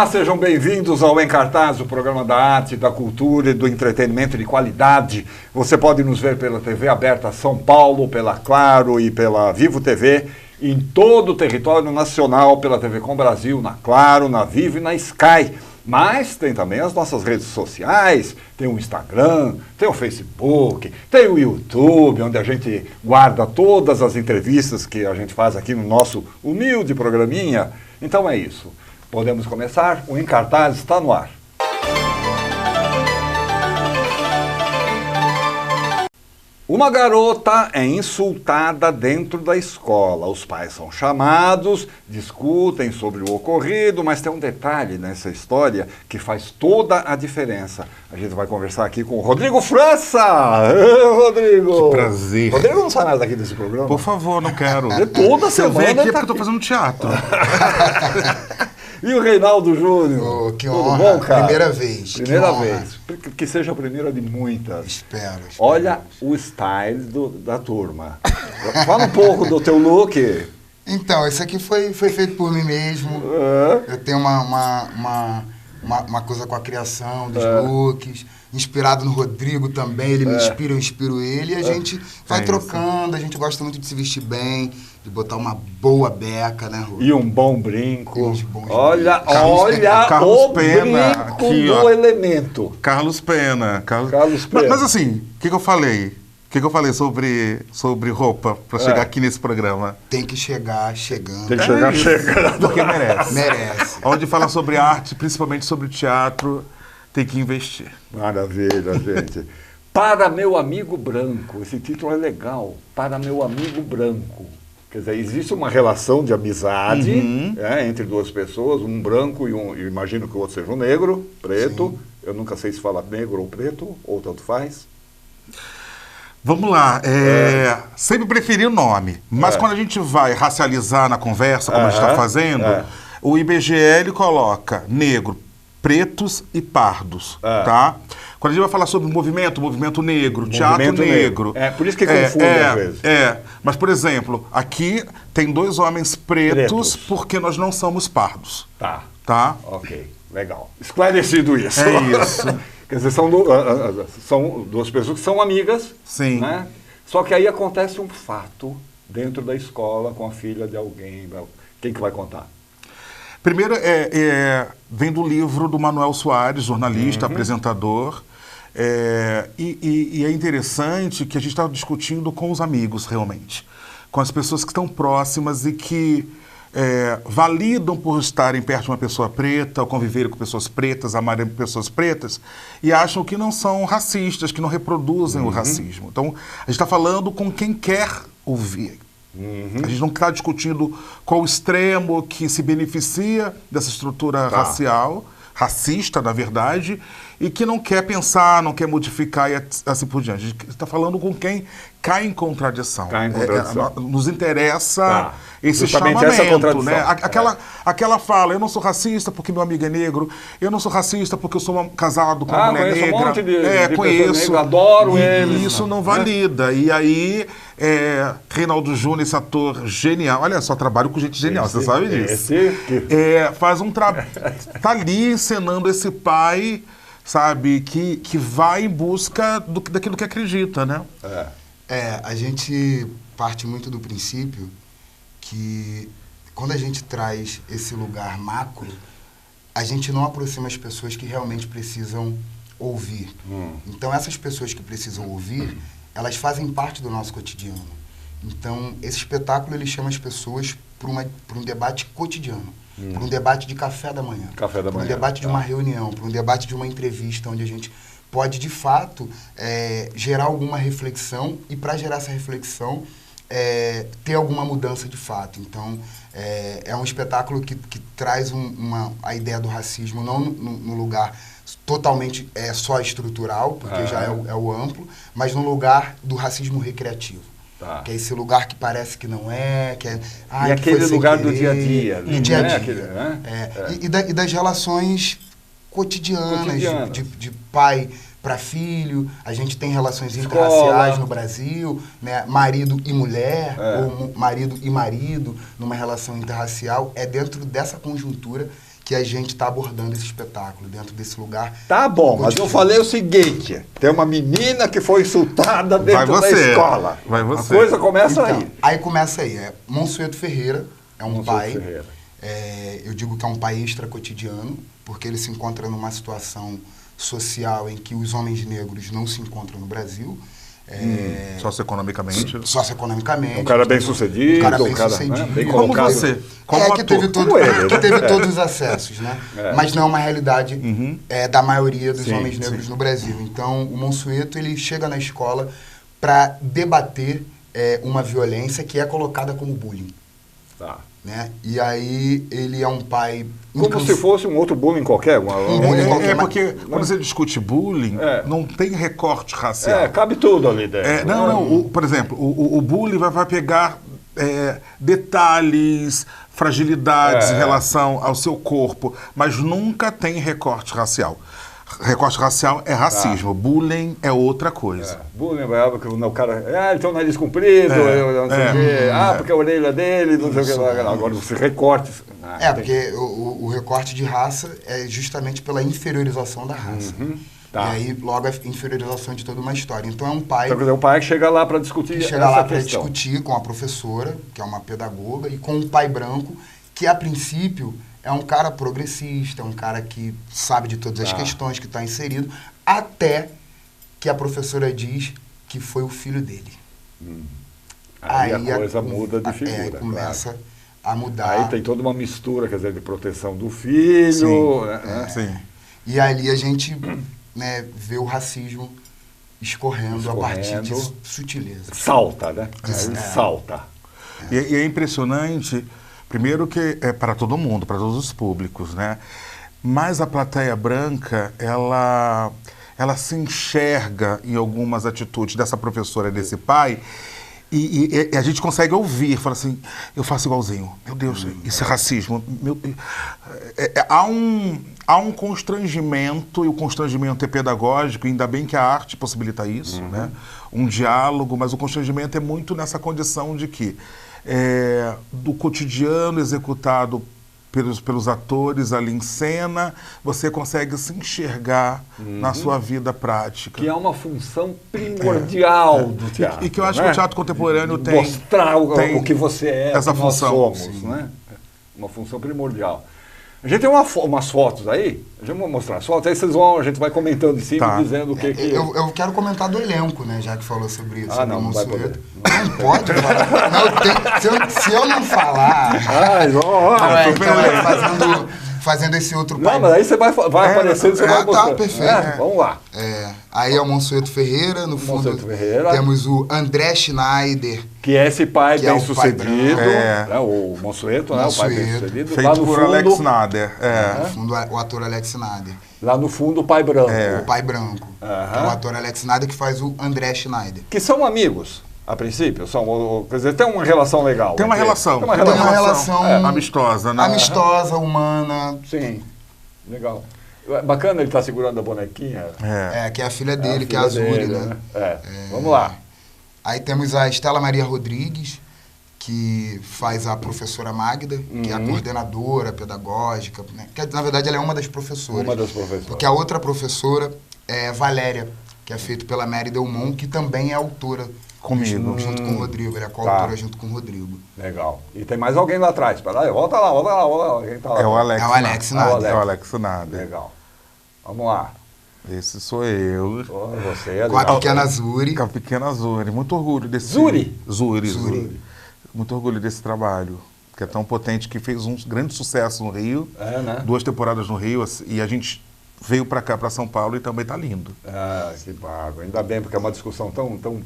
Olá, sejam bem-vindos ao Em Cartaz, o programa da arte, da cultura e do entretenimento de qualidade. Você pode nos ver pela TV aberta São Paulo, pela Claro e pela Vivo TV, em todo o território nacional, pela TV Com Brasil, na Claro, na Vivo e na Sky. Mas tem também as nossas redes sociais, tem o Instagram, tem o Facebook, tem o YouTube, onde a gente guarda todas as entrevistas que a gente faz aqui no nosso humilde programinha. Então é isso. Podemos começar? O Em Cartaz está no ar. Uma garota é insultada dentro da escola. Os pais são chamados, discutem sobre o ocorrido, mas tem um detalhe nessa história que faz toda a diferença. A gente vai conversar aqui com o Rodrigo França. Rodrigo! Que prazer. Rodrigo não sai mais daqui desse programa? Por favor, não quero. Toda semana. Eu venho aqui tá porque eu tô fazendo teatro. E o Reinaldo Júnior? Oh, que Tudo honra. bom, cara? Primeira vez. Primeira vez. Que seja a primeira de muitas. Espero. Olha o style da turma. Fala um pouco do teu look. Então, isso aqui foi feito por mim mesmo. Eu tenho uma coisa com a criação dos looks. Inspirado no Rodrigo também, ele me inspira, eu inspiro ele. E a gente vai trocando, a gente gosta muito de se vestir bem, de botar uma boa beca, né, Rodrigo? E um bom brinco. Olha Carlos o Pena, brinco aqui, do ó. elemento. Carlos Pena. Carlos Pena. Mas assim, o que eu falei? O que eu falei sobre roupa para chegar aqui nesse programa? Tem que chegar chegando. Tem que chegar chegando. Porque merece. Merece. Onde fala sobre arte, principalmente sobre teatro, tem que investir. Maravilha, gente. Para meu amigo branco. Esse título é legal. Para meu amigo branco. Quer dizer, existe uma relação de amizade entre duas pessoas, um branco e eu imagino que o outro seja um negro, preto. Sim. Eu nunca sei se fala negro ou preto, ou tanto faz. Vamos lá, sempre preferi o nome, mas quando a gente vai racializar na conversa, como a gente está fazendo, o IBGE ele coloca negro, pretos e pardos, tá? Quando a gente vai falar sobre movimento negro, teatro negro. É, por isso que confunde às vezes. Mas, por exemplo, aqui tem dois homens pretos porque nós não somos pardos. Tá? Ok, legal. Esclarecido isso. É isso. Quer dizer, são duas pessoas que são amigas. Sim. Né? Só que aí acontece um fato dentro da escola com a filha de alguém. Quem que vai contar? Primeiro, vem do livro do Manuel Soares, jornalista, apresentador. E é interessante que a gente está discutindo com os amigos, realmente. Com as pessoas que estão próximas e que validam por estarem perto de uma pessoa preta, ou conviverem com pessoas pretas, amarem pessoas pretas, e acham que não são racistas, que não reproduzem o racismo. Então, a gente está falando com quem quer ouvir. A gente não está discutindo qual extremo que se beneficia dessa estrutura racial, racista, na verdade, e que não quer pensar, não quer modificar e assim por diante. A gente está falando com quem cai em contradição. Nos interessa esse chamamento, essa contradição. né? Aquela fala, eu não sou racista porque meu amigo é negro, eu não sou racista porque eu sou casado com uma mulher negra. Um monte de conheço, negra, adoro eles. E isso não valida. E aí, Reinaldo Júnior, esse ator genial, olha só, trabalho com gente genial, você sabe disso. Faz um trabalho, tá ali encenando esse pai, sabe, que vai em busca daquilo que acredita, né? A gente parte muito do princípio que quando a gente traz esse lugar macro, a gente não aproxima as pessoas que realmente precisam ouvir. Então, essas pessoas que precisam ouvir, elas fazem parte do nosso cotidiano. Então, esse espetáculo, ele chama as pessoas para um debate cotidiano. Para um debate de café da manhã. Para um debate de uma reunião, para um debate de uma entrevista, onde a gente pode, de fato, gerar alguma reflexão e, para gerar essa reflexão, ter alguma mudança de fato. Então, é um espetáculo que traz a ideia do racismo não no lugar totalmente só estrutural, porque já é o amplo, mas no lugar do racismo recreativo. Que é esse lugar que parece que não é, que é... e aquele lugar do dia a dia. Do dia a dia. E das relações cotidianas. De pai para filho. A gente tem relações interraciais no Brasil, né? Marido e mulher, ou marido e marido, numa relação interracial. É dentro dessa conjuntura que a gente está abordando esse espetáculo dentro desse lugar. Tá bom, mas eu falei o seguinte, tem uma menina que foi insultada dentro da escola. Vai você. A coisa começa Então, aí. aí começa aí. Monsueto Ferreira é um Monsueto pai, Ferreira. eu digo que é um pai extra-cotidiano, porque ele se encontra numa situação social em que os homens negros não se encontram no Brasil. Socioeconomicamente. Socioeconomicamente. Um cara bem sucedido, Um cara bem né, sucedido. bem Como colocado. você. Como que ator. teve, Como ele, que né? teve todos os acessos, né? Mas não é uma realidade da maioria dos Sim, homens negros no Brasil. Então, o Monsueto, ele chega na escola para debater uma violência que é colocada como bullying. Tá. Né? E aí, ele é um pai... Como se fosse um outro bullying qualquer. bullying qualquer, Porque quando você discute bullying, não tem recorte racial. Cabe tudo ali dentro. Por exemplo, o bullying vai pegar detalhes, fragilidades em relação ao seu corpo, mas nunca tem recorte racial. Recorte racial é racismo, bullying é outra coisa. Bullying é porque o cara. Ele tem o nariz comprido, eu não sei o quê. Porque a orelha dele, não sei o que. Agora, os recortes. Porque o recorte de raça é justamente pela inferiorização da raça. Tá. E aí, logo, a inferiorização de toda uma história. Então, é um pai... Então, quer dizer, o pai chega lá para discutir essa chega lá para questão. discutir com a professora, que é uma pedagoga, e com o pai branco, que, a princípio, é um cara progressista, é um cara que sabe de todas as questões, que está inserido, até que a professora diz que foi o filho dele. Aí a coisa muda de figura. Aí começa a mudar. Aí tem toda uma mistura, quer dizer, de proteção do filho. Sim. E ali a gente vê o racismo escorrendo a partir de sutileza. Salta, né? Ele salta. E é impressionante, primeiro que é para todo mundo, para todos os públicos, né? Mas a plateia branca, ela se enxerga em algumas atitudes dessa professora e desse pai, e a gente consegue ouvir, fala assim, eu faço igualzinho, meu Deus, isso é racismo. Há um constrangimento, e o constrangimento é pedagógico, ainda bem que a arte possibilita isso, né? Um diálogo, mas o constrangimento é muito nessa condição de que do cotidiano executado pelos atores ali em cena, você consegue se enxergar na sua vida prática. Que é uma função primordial do teatro. E que eu acho que o teatro contemporâneo tem... Mostrar o que você é, essa o que nós função. somos, né? Uma função primordial. A gente tem umas fotos aí, já vou mostrar as fotos, aí a gente vai comentando em cima, dizendo o que... Eu quero comentar do elenco, né, já que falou sobre isso. Não vai poder. Não pode falar. Se eu não falar... Fazendo esse outro pai... Não, mas aí você vai aparecendo, você vai mostrar. Tá, perfeito. Vamos lá. Aí é o Monsueto Ferreira, no fundo temos o André Schneider. Que é esse pai que bem-sucedido, o Monsueto, né, o pai bem-sucedido. Feito por fundo, Alex Nader. No fundo, o ator Alex Nader. Lá no fundo, o pai branco. O pai branco. Que é o ator Alex Nader que faz o André Schneider. Que são amigos, a princípio. Quer dizer, tem uma relação legal. Tem uma relação. Tem uma relação amistosa, né? Amistosa, humana. Sim, legal. Bacana ele estar segurando a bonequinha. Que é a filha dele, que é a Azuri, né? Vamos lá. Aí temos a Estela Maria Rodrigues, que faz a professora Magda, que é a coordenadora pedagógica, né? Que na verdade ela é uma das professoras. Uma das professoras. Porque a outra professora é Valéria, que é feita pela Mary Delmont, que também é autora. Comigo. Junto com o Rodrigo, ele é coautora junto com o Rodrigo. Legal. E tem mais alguém lá atrás. Espera aí, volta lá. Quem tá lá? É o Alex Nader. É o Alex Nader. Legal. Vamos lá. Esse sou eu. Você com a pequena Zuri. Com a pequena Zuri. Muito orgulho desse... Zuri. Muito orgulho desse trabalho, que é tão potente, que fez um grande sucesso no Rio. Né? 2 temporadas no Rio, e a gente veio para cá, para São Paulo, e também tá lindo. Que bago. Ainda bem, porque é uma discussão tão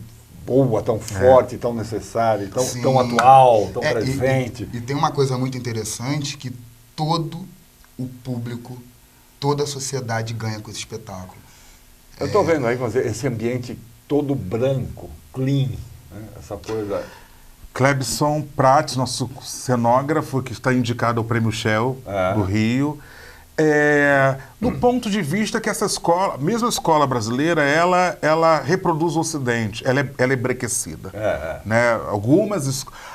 boa, tão forte, tão necessária, tão atual, tão presente. E tem uma coisa muito interessante, que todo o público, toda a sociedade ganha com esse espetáculo. Eu estou vendo aí esse ambiente todo branco, clean, né? Essa coisa... Clebson Prates, nosso cenógrafo, que está indicado ao Prêmio Shell do Rio. do ponto de vista que essa escola, mesmo a escola brasileira, ela reproduz o Ocidente, ela é embrequecida. Né?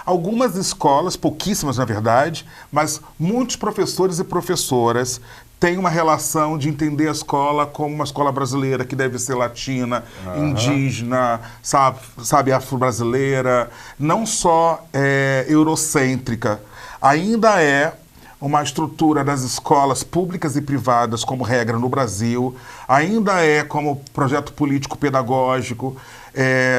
Algumas escolas, pouquíssimas na verdade, mas muitos professores e professoras têm uma relação de entender a escola como uma escola brasileira, que deve ser latina, indígena, sabe, afro-brasileira, não só eurocêntrica. Ainda é uma estrutura das escolas públicas e privadas como regra no Brasil, ainda é como projeto político-pedagógico.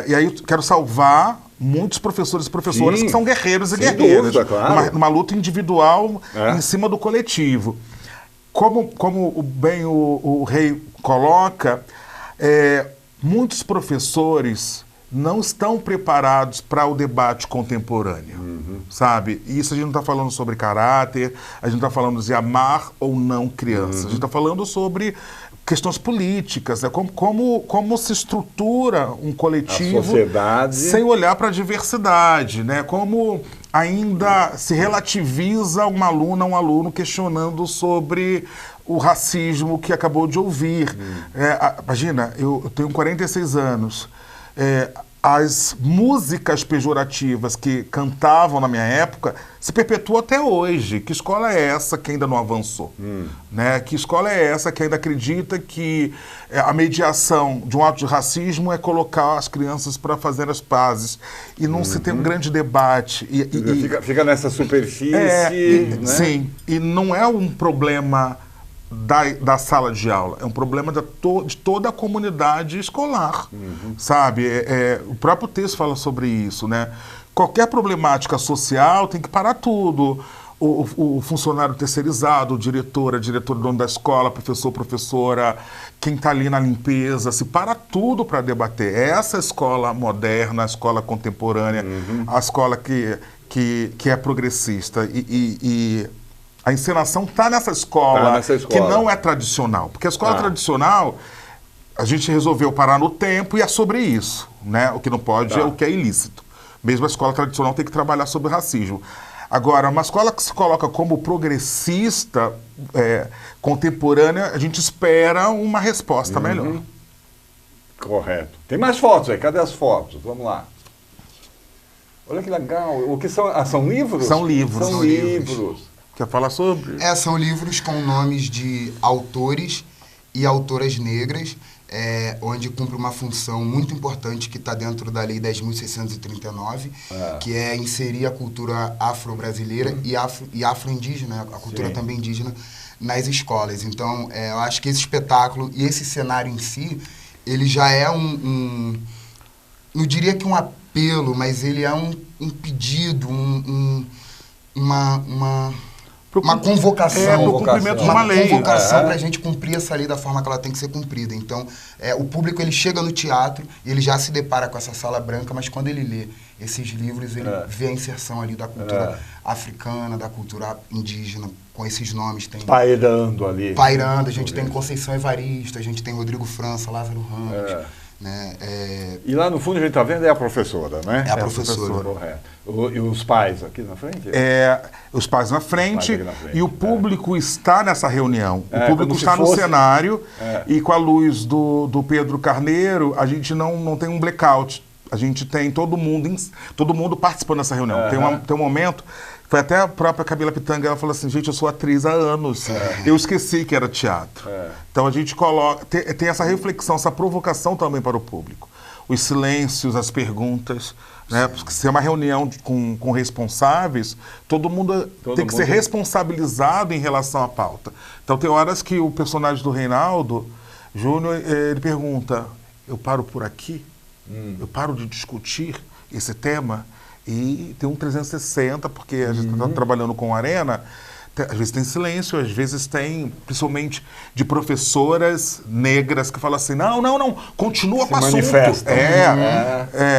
E aí eu quero salvar muitos professores e professoras que são guerreiros e guerreiras. Dúvida, claro. Numa luta individual em cima do coletivo. Como bem o Rei coloca, muitos professores não estão preparados para o debate contemporâneo, sabe? E isso a gente não está falando sobre caráter, a gente não está falando de amar ou não crianças, a gente está falando sobre questões políticas, né? Como se estrutura um coletivo a sociedade, sem olhar para a diversidade, né? Como ainda se relativiza uma aluna, um aluno questionando sobre o racismo que acabou de ouvir. Imagina, eu tenho 46 anos, as músicas pejorativas que cantavam na minha época se perpetuam até hoje. Que escola é essa que ainda não avançou? Né? Que escola é essa que ainda acredita que a mediação de um ato de racismo é colocar as crianças para fazer as pazes e não se tem um grande debate? Fica nessa superfície. Né? Sim, e não é um problema da sala de aula, é um problema de toda a comunidade escolar, sabe? O próprio texto fala sobre isso, né? Qualquer problemática social tem que parar tudo. O funcionário terceirizado, o diretor, a diretora, dono da escola, professor, professora, quem está ali na limpeza, se para tudo para debater. Essa escola moderna, a escola contemporânea, a escola que é progressista e a encenação está nessa escola, que não é tradicional. Porque a escola tradicional, a gente resolveu parar no tempo e é sobre isso. Né? O que não pode é o que é ilícito. Mesmo a escola tradicional tem que trabalhar sobre racismo. Agora, uma escola que se coloca como progressista, contemporânea, a gente espera uma resposta melhor. Correto. Tem mais fotos aí, cadê as fotos? Vamos lá. Olha que legal. O que são? São livros? São livros. São livros. Quer falar sobre? São livros com nomes de autores e autoras negras, onde cumpre uma função muito importante que está dentro da Lei 10.639, que é inserir a cultura afro-brasileira e afro-indígena, a cultura também indígena, nas escolas. Então, eu acho que esse espetáculo e esse cenário em si, ele já é não diria que um apelo, mas ele é um pedido, uma convocação. Para o cumprimento de uma lei. Uma convocação para a gente cumprir essa lei da forma que ela tem que ser cumprida. Então, o público ele chega no teatro e ele já se depara com essa sala branca, mas quando ele lê esses livros, ele vê a inserção ali da cultura africana, da cultura indígena, com esses nomes. Tem pairando ali. Pairando, a gente tem Conceição Evaristo, a gente tem Rodrigo França, Lázaro Ramos. Né? E lá no fundo a gente está vendo a professora, né? É a professora. E os pais aqui na frente? Os pais na frente, e o público está nessa reunião. O público está no cenário e com a luz do Pedro Carneiro, a gente não tem um blackout. A gente tem todo mundo participando dessa reunião. Tem um momento... Foi até a própria Camila Pitanga, ela falou assim, gente, eu sou atriz há anos, eu esqueci que era teatro. Então a gente coloca, tem essa reflexão, essa provocação também para o público. Os silêncios, as perguntas, né? Porque se é uma reunião com responsáveis, todo mundo tem que ser responsabilizado em relação à pauta. Então tem horas que o personagem do Reinaldo Júnior, ele pergunta, eu paro por aqui? Eu paro de discutir esse tema? E tem um 360, porque a gente está trabalhando com arena, às vezes tem silêncio, às vezes tem, principalmente de professoras negras que falam assim, não, continua com o assunto. Manifestam.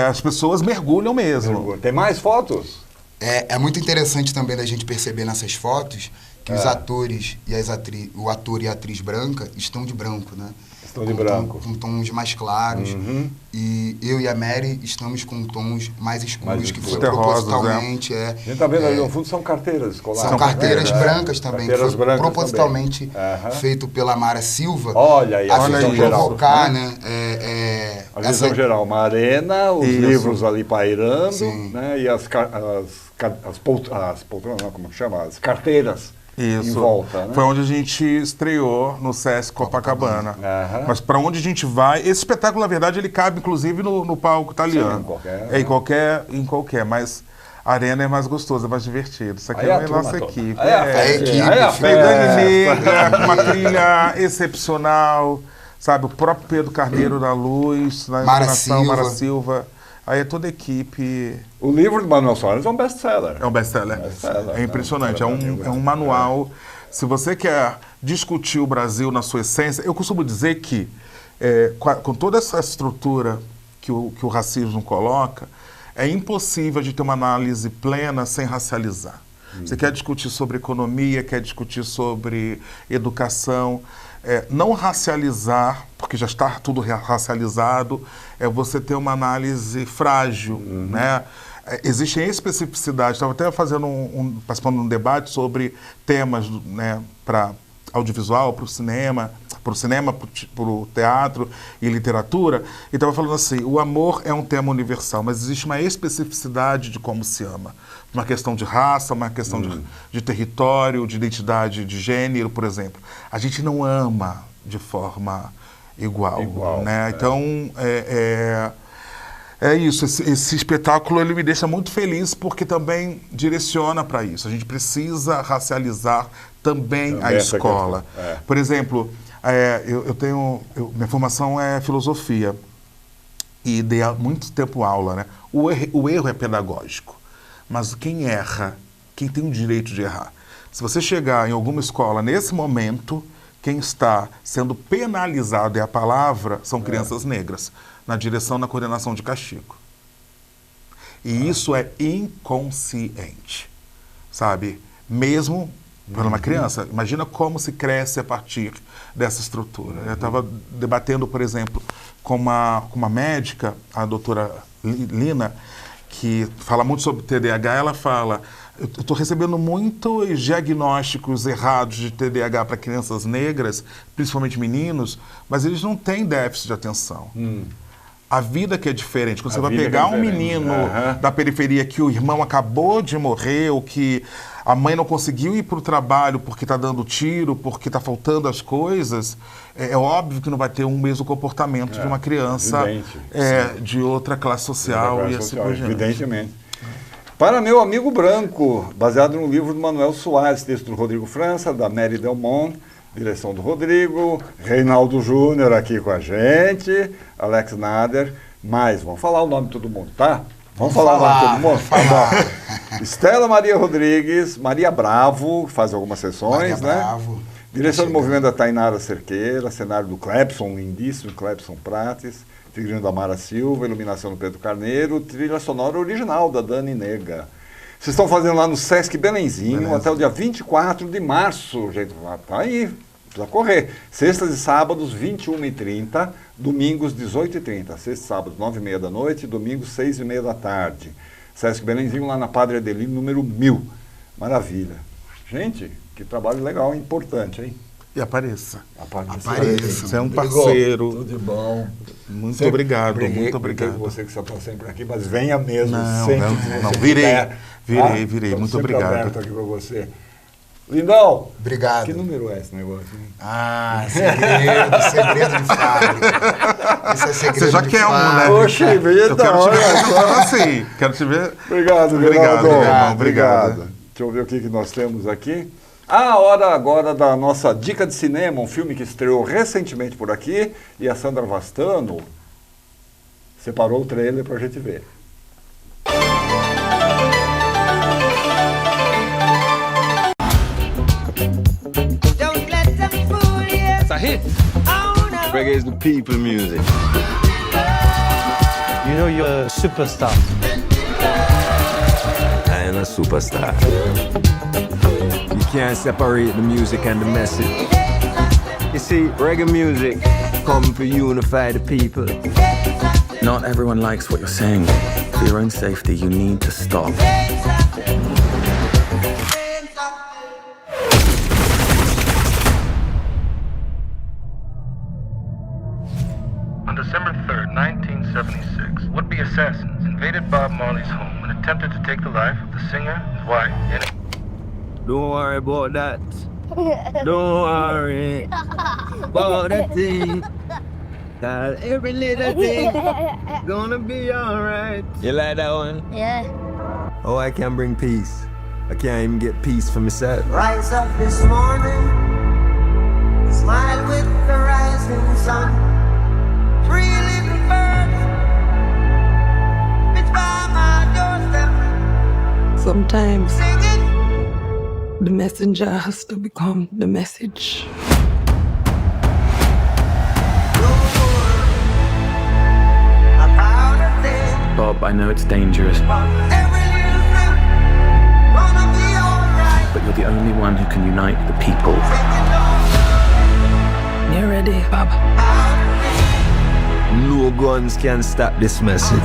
As pessoas mergulham mesmo. Tem mais fotos? É muito interessante também da gente perceber nessas fotos que os atores e o ator e a atriz branca estão de branco, né? Estão de branco. Com tons mais claros. E eu e a Mary estamos com tons mais escuros, que foi propositalmente. A gente tá vendo ali no fundo, são carteiras escolares. São carteiras brancas também, carteiras que foi brancas propositalmente feito pela Mara Silva. Olha aí, a visão geral. Provocar, né? A visão geral, uma arena, os livros ali pairando, né? E as poltronas, não, como chama? As carteiras. Isso. Em volta, né? Foi onde a gente estreou no Sesc Copacabana. Mas para onde a gente vai... Esse espetáculo, na verdade, ele cabe, inclusive, no palco italiano. Sim, em qualquer. Mas a arena é mais gostosa, é mais divertido. Isso aqui aí é a nossa toda. equipe. A equipe. Dani Negra, com uma trilha excepcional. Sabe, o próprio Pedro Carneiro da Luz, na encenação, Mara Silva. Aí é toda a equipe... O livro do Manuel Soares é um best-seller. É um best-seller. É impressionante. É um manual. Se você quer discutir o Brasil na sua essência... Eu costumo dizer que, com toda essa estrutura que o racismo coloca, é impossível de ter uma análise plena sem racializar. Você quer discutir sobre economia, quer discutir sobre educação... não racializar, porque já está tudo racializado, é você ter uma análise frágil, né? Existem especificidades. Estava até participando de um debate sobre temas, né, para audiovisual, para o cinema, para o teatro e literatura, e estava falando assim, o amor é um tema universal, mas existe uma especificidade de como se ama. Uma questão de raça, uma questão de território, de identidade de gênero, por exemplo. A gente não ama de forma igual, né? Então, é isso. Esse espetáculo ele me deixa muito feliz porque também direciona para isso. A gente precisa racializar também a escola. Por exemplo, minha formação é filosofia e dei há muito tempo aula, né? O erro é pedagógico. Mas quem erra, quem tem o direito de errar? Se você chegar em alguma escola nesse momento, quem está sendo penalizado, é a palavra, são crianças negras, na direção, na coordenação de castigo. E isso é inconsciente, sabe? Mesmo para uma criança. Imagina como se cresce a partir dessa estrutura. Eu estava debatendo, por exemplo, com uma médica, a doutora Lina, que fala muito sobre TDAH, ela fala, eu estou recebendo muitos diagnósticos errados de TDAH para crianças negras, principalmente meninos, mas eles não têm déficit de atenção. A vida que é diferente. Quando você vai pegar um menino da periferia que o irmão acabou de morrer, ou que a mãe não conseguiu ir para o trabalho porque está dando tiro, porque está faltando as coisas, é óbvio que não vai ter um mesmo comportamento de uma criança de outra classe social e assim por diante. Evidentemente. Para meu amigo branco, baseado no livro do Manuel Soares, texto do Rodrigo França, da Mary Delmont, direção do Rodrigo, Reinaldo Júnior aqui com a gente, Alex Nader, mais, vamos falar o nome de todo mundo, tá? Vamos falar o nome de todo mundo? Estela Maria Rodrigues, Maria Bravo, faz algumas sessões, né? Bravo. Direção do movimento da Tainara Cerqueira, cenário do Clepson, lindíssimo Clepson Prates, figurino da Mara Silva, iluminação do Pedro Carneiro, trilha sonora original da Dani Negra. Vocês estão fazendo lá no Sesc Belenzinho até o dia 24 de março, gente. Tá aí, precisa correr. Sextas e sábados, 21h30, domingos, 18h30. Sexta e sábado, 9h30 da noite, domingos, 6h30 da tarde. Sesc Belenzinho, lá na Padre Adelino, número 1000. Maravilha. Gente, que trabalho legal e importante, hein? E apareça. Apareça. Você é um parceiro. Tudo de bom. Muito sempre obrigado, briguei, muito obrigado. Com você que você está sempre aqui, mas venha mesmo. Não, sempre não, virei. Virei. Estamos Muito obrigado. Aberto aqui para você. Lindão. Obrigado. Que número é esse negócio? Segredo de fábrica. Isso é segredo Você já de quer fábrica. um, né? Poxa, Eu quero te ver só assim. Quero te ver. Obrigado, Obrigado, irmão. obrigado. Deixa eu ver o que nós temos aqui. A hora agora da nossa dica de cinema, um filme que estreou recentemente por aqui, e a Sandra Vastano separou o trailer pra gente ver. It's a hit. Reggae is the people music. You know you're a superstar. I am a superstar. can't separate the music and the message. You see, reggae music come to unify the people. Not everyone likes what you're saying. For your own safety, you need to stop. On December 3rd, 1976, would-be assassins invaded Bob Marley's home and attempted to take the life of the singer, his wife, and... Don't worry about that. Don't worry about that thing. Cause every little thing gonna be alright. You like that one? Yeah. Oh, I can't bring peace. I can't even get peace for myself. Rise up this morning, smile with the rising sun. Three little birds, it's by my doorstep. Sometimes Singing, the messenger has to become the message. about a thing. Bob, I know it's dangerous, Every little thing, gonna be alright. but you're the only one who can unite the people. You ready, Bob? No guns can stop this message.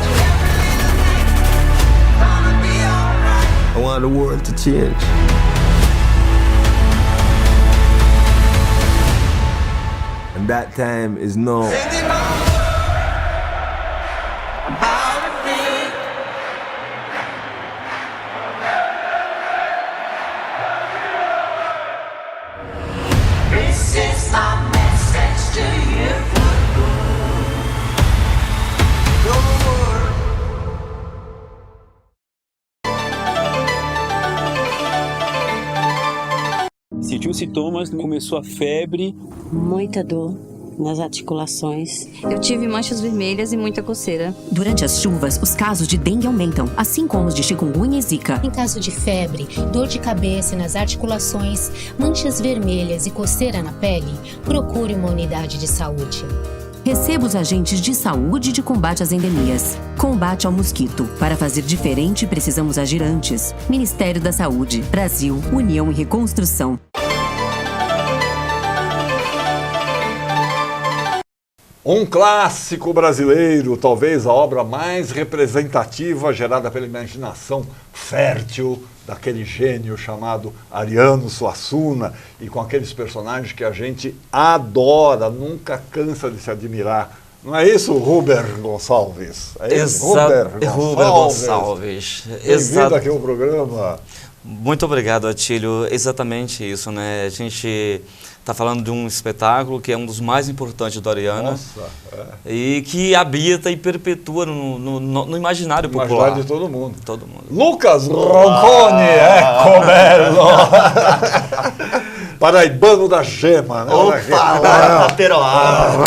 I want the world to change. And that time is now. This is my message to you. Don't worry. Sentiu sintomas, começou a febre. Muita dor nas articulações. Eu tive manchas vermelhas e muita coceira. Durante as chuvas, os casos de dengue aumentam, assim como os de chikungunya e zika. Em caso de febre, dor de cabeça nas articulações, manchas vermelhas e coceira na pele, procure uma unidade de saúde. Receba os agentes de saúde de combate às endemias. Combate ao mosquito. Para fazer diferente, precisamos agir antes. Ministério da Saúde. Brasil. União e Reconstrução. Um clássico brasileiro, talvez a obra mais representativa gerada pela imaginação fértil daquele gênio chamado Ariano Suassuna, e com aqueles personagens que a gente adora, nunca cansa de se admirar. Não é isso, Ruber Gonçalves? É isso, Ruber Gonçalves. Bem-vindo aqui ao programa. Muito obrigado, Atílio. Exatamente isso, né? A gente está falando de um espetáculo que é um dos mais importantes do Ariano. Nossa, e que habita e perpetua no imaginário popular. Imaginário de todo mundo. Todo mundo. Lucas Roncone, ecco bello! Paraibano da Gema, né? Opa, peroá!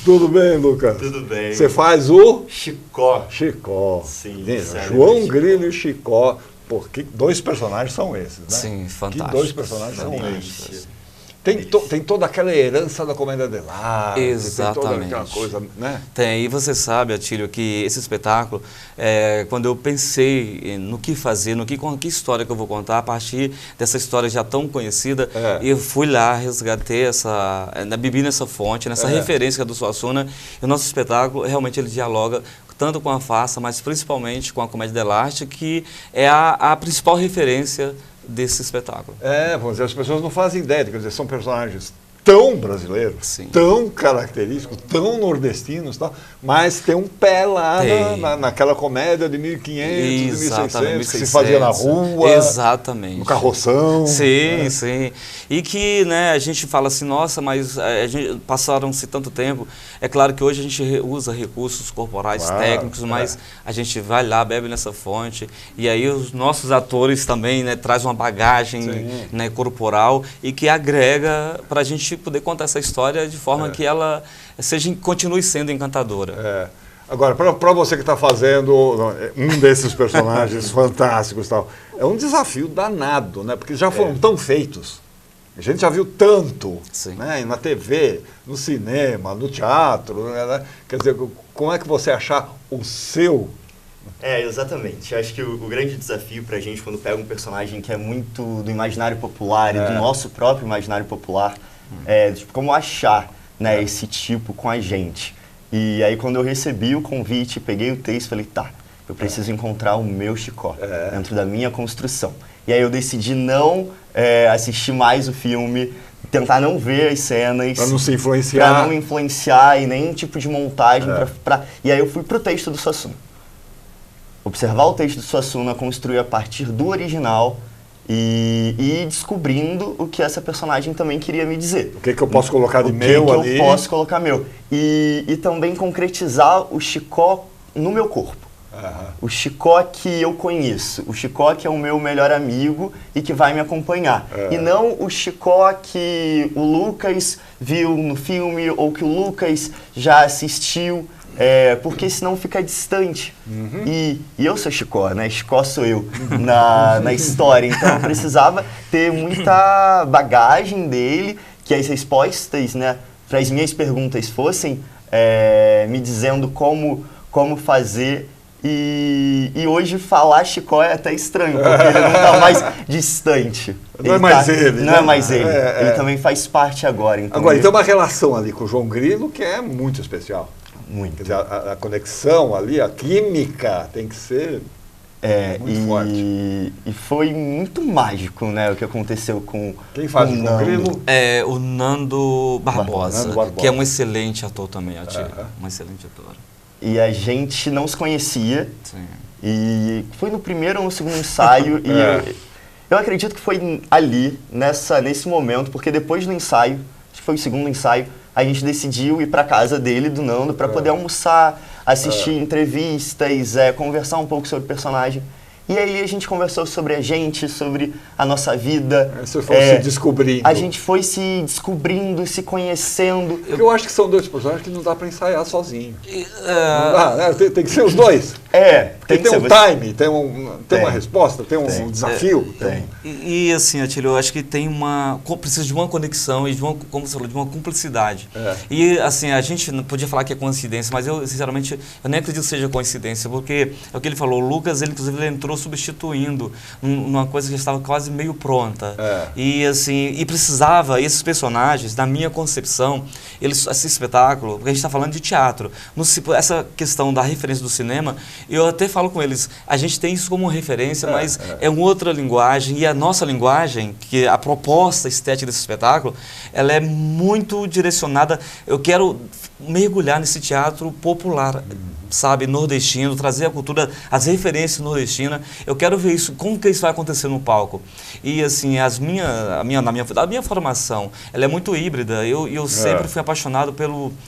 Tudo bem, Lucas? Tudo bem. Você faz o? Chicó. Chicó. Sim. João Grilo e Chicó. Porque dois personagens são esses, né? Sim, fantástico. Que dois personagens são esses. Tem toda aquela herança da comédia dell'arte. Exatamente. Tem toda aquela coisa, né? Tem, e você sabe, Atílio, que esse espetáculo, quando eu pensei no que fazer, com que história que eu vou contar, a partir dessa história já tão conhecida, eu fui lá, resgatei bebi nessa fonte, nessa referência do Suassuna, e o nosso espetáculo, realmente, ele dialoga tanto com a farsa, mas principalmente com a comédia dell'arte, que é a principal referência desse espetáculo. Vamos dizer, as pessoas não fazem ideia, quer dizer, são personagens tão brasileiros, Sim. tão característicos, tão nordestinos, tal, mas tem um pé lá naquela comédia de 1500, de 1600, que se fazia na rua, exatamente, no carroção. Sim, né? sim. E que, né, a gente fala assim, nossa, mas passaram-se tanto tempo. É claro que hoje a gente usa recursos corporais, técnicos, mas a gente vai lá, bebe nessa fonte, e aí os nossos atores também, né, trazem uma bagagem, né, corporal, e que agrega para a gente poder contar essa história de forma que ela continue sendo encantadora. Agora, para você que está fazendo um desses personagens fantásticos e tal, é um desafio danado, né? Porque já foram tão feitos. A gente já viu tanto, né? Na TV, no cinema, no teatro, né? Quer dizer, como é que você achar o seu, Exatamente. Eu acho que o grande desafio pra gente, quando pega um personagem que é muito do imaginário popular e do nosso próprio imaginário popular, é tipo, como achar, né, esse tipo com a gente. E aí, quando eu recebi o convite, peguei o texto, falei, tá, eu preciso encontrar o meu Chicó dentro da minha construção. E aí eu decidi não assistir mais o filme, tentar não ver as cenas. Para não se influenciar. Para não influenciar e nenhum tipo de montagem. E aí eu fui pro texto do Suassuna. Observar o texto do Suassuna, construir a partir do original e descobrindo o que essa personagem também queria me dizer. O que eu posso colocar de meu ali. O que eu posso colocar meu. E também concretizar o Chicó no meu corpo. O Chicó que eu conheço, o Chicó que é o meu melhor amigo e que vai me acompanhar. E não o Chicó que o Lucas viu no filme ou que o Lucas já assistiu, porque senão fica distante. E eu sou Chicó, né? Chicó sou eu na história. Então eu precisava ter muita bagagem dele, que as respostas, né, para as minhas perguntas fossem me dizendo como fazer. E hoje falar Chicó é até estranho, porque ele não está mais distante. Não é mais ele. Não é mais ele. Ele também faz parte agora. Agora, e tem uma relação ali com o João Grilo que é muito especial. Muito. Quer dizer, a conexão ali, a química tem que ser muito forte. E foi muito mágico, né, o que aconteceu com quem faz o João Grilo? É o Nando Barbosa, que é um excelente ator também, um excelente ator. E a gente não se conhecia. Sim. E foi no primeiro ou no segundo ensaio. E eu acredito que foi ali, nesse momento, porque depois do ensaio, acho que foi o segundo ensaio, a gente decidiu ir para casa dele, do Nando, para poder almoçar, assistir entrevistas, conversar um pouco sobre o personagem. E aí a gente conversou sobre a gente, sobre a nossa vida. Você foi se descobrindo. A gente foi se descobrindo, se conhecendo. Eu acho que são dois personagens que não dá para ensaiar sozinho. Não dá, né? Tem que ser os dois. Tem um time, tem uma resposta, tem um desafio. E assim, Atílio, eu acho que precisa de uma conexão e como você falou, de uma cumplicidade. E assim, a gente não podia falar que é coincidência, mas eu, sinceramente, eu nem acredito que seja coincidência, porque é o que ele falou, o Lucas, inclusive, ele entrou substituindo uma coisa que já estava quase meio pronta. E assim, precisava, esses personagens, na minha concepção, esse espetáculo, porque a gente está falando de teatro, essa questão da referência do cinema, eu até falo com eles, a gente tem isso como referência, mas é uma outra linguagem, e a nossa linguagem, que a proposta estética desse espetáculo, ela é muito direcionada, eu quero mergulhar nesse teatro popular, sabe, nordestino, trazer a cultura, as referências nordestinas. Eu quero ver isso, como que isso vai acontecer no palco. E assim, a minha formação, ela é muito híbrida. Eu sempre fui apaixonado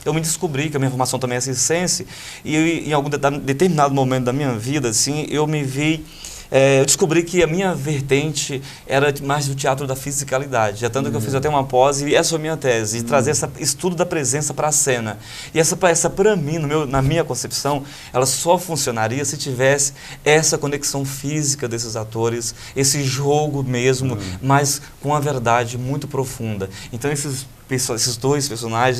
eu me descobri que a minha formação também é circense, e em algum determinado momento da minha vida, assim, eu me vi eu descobri que a minha vertente era mais do teatro da fisicalidade. É tanto que eu fiz até uma pós, e essa foi a minha tese, de trazer esse estudo da presença para a cena. E essa para mim, na minha concepção, ela só funcionaria se tivesse essa conexão física desses atores, esse jogo mesmo, mas com a verdade muito profunda. Então, esses dois personagens,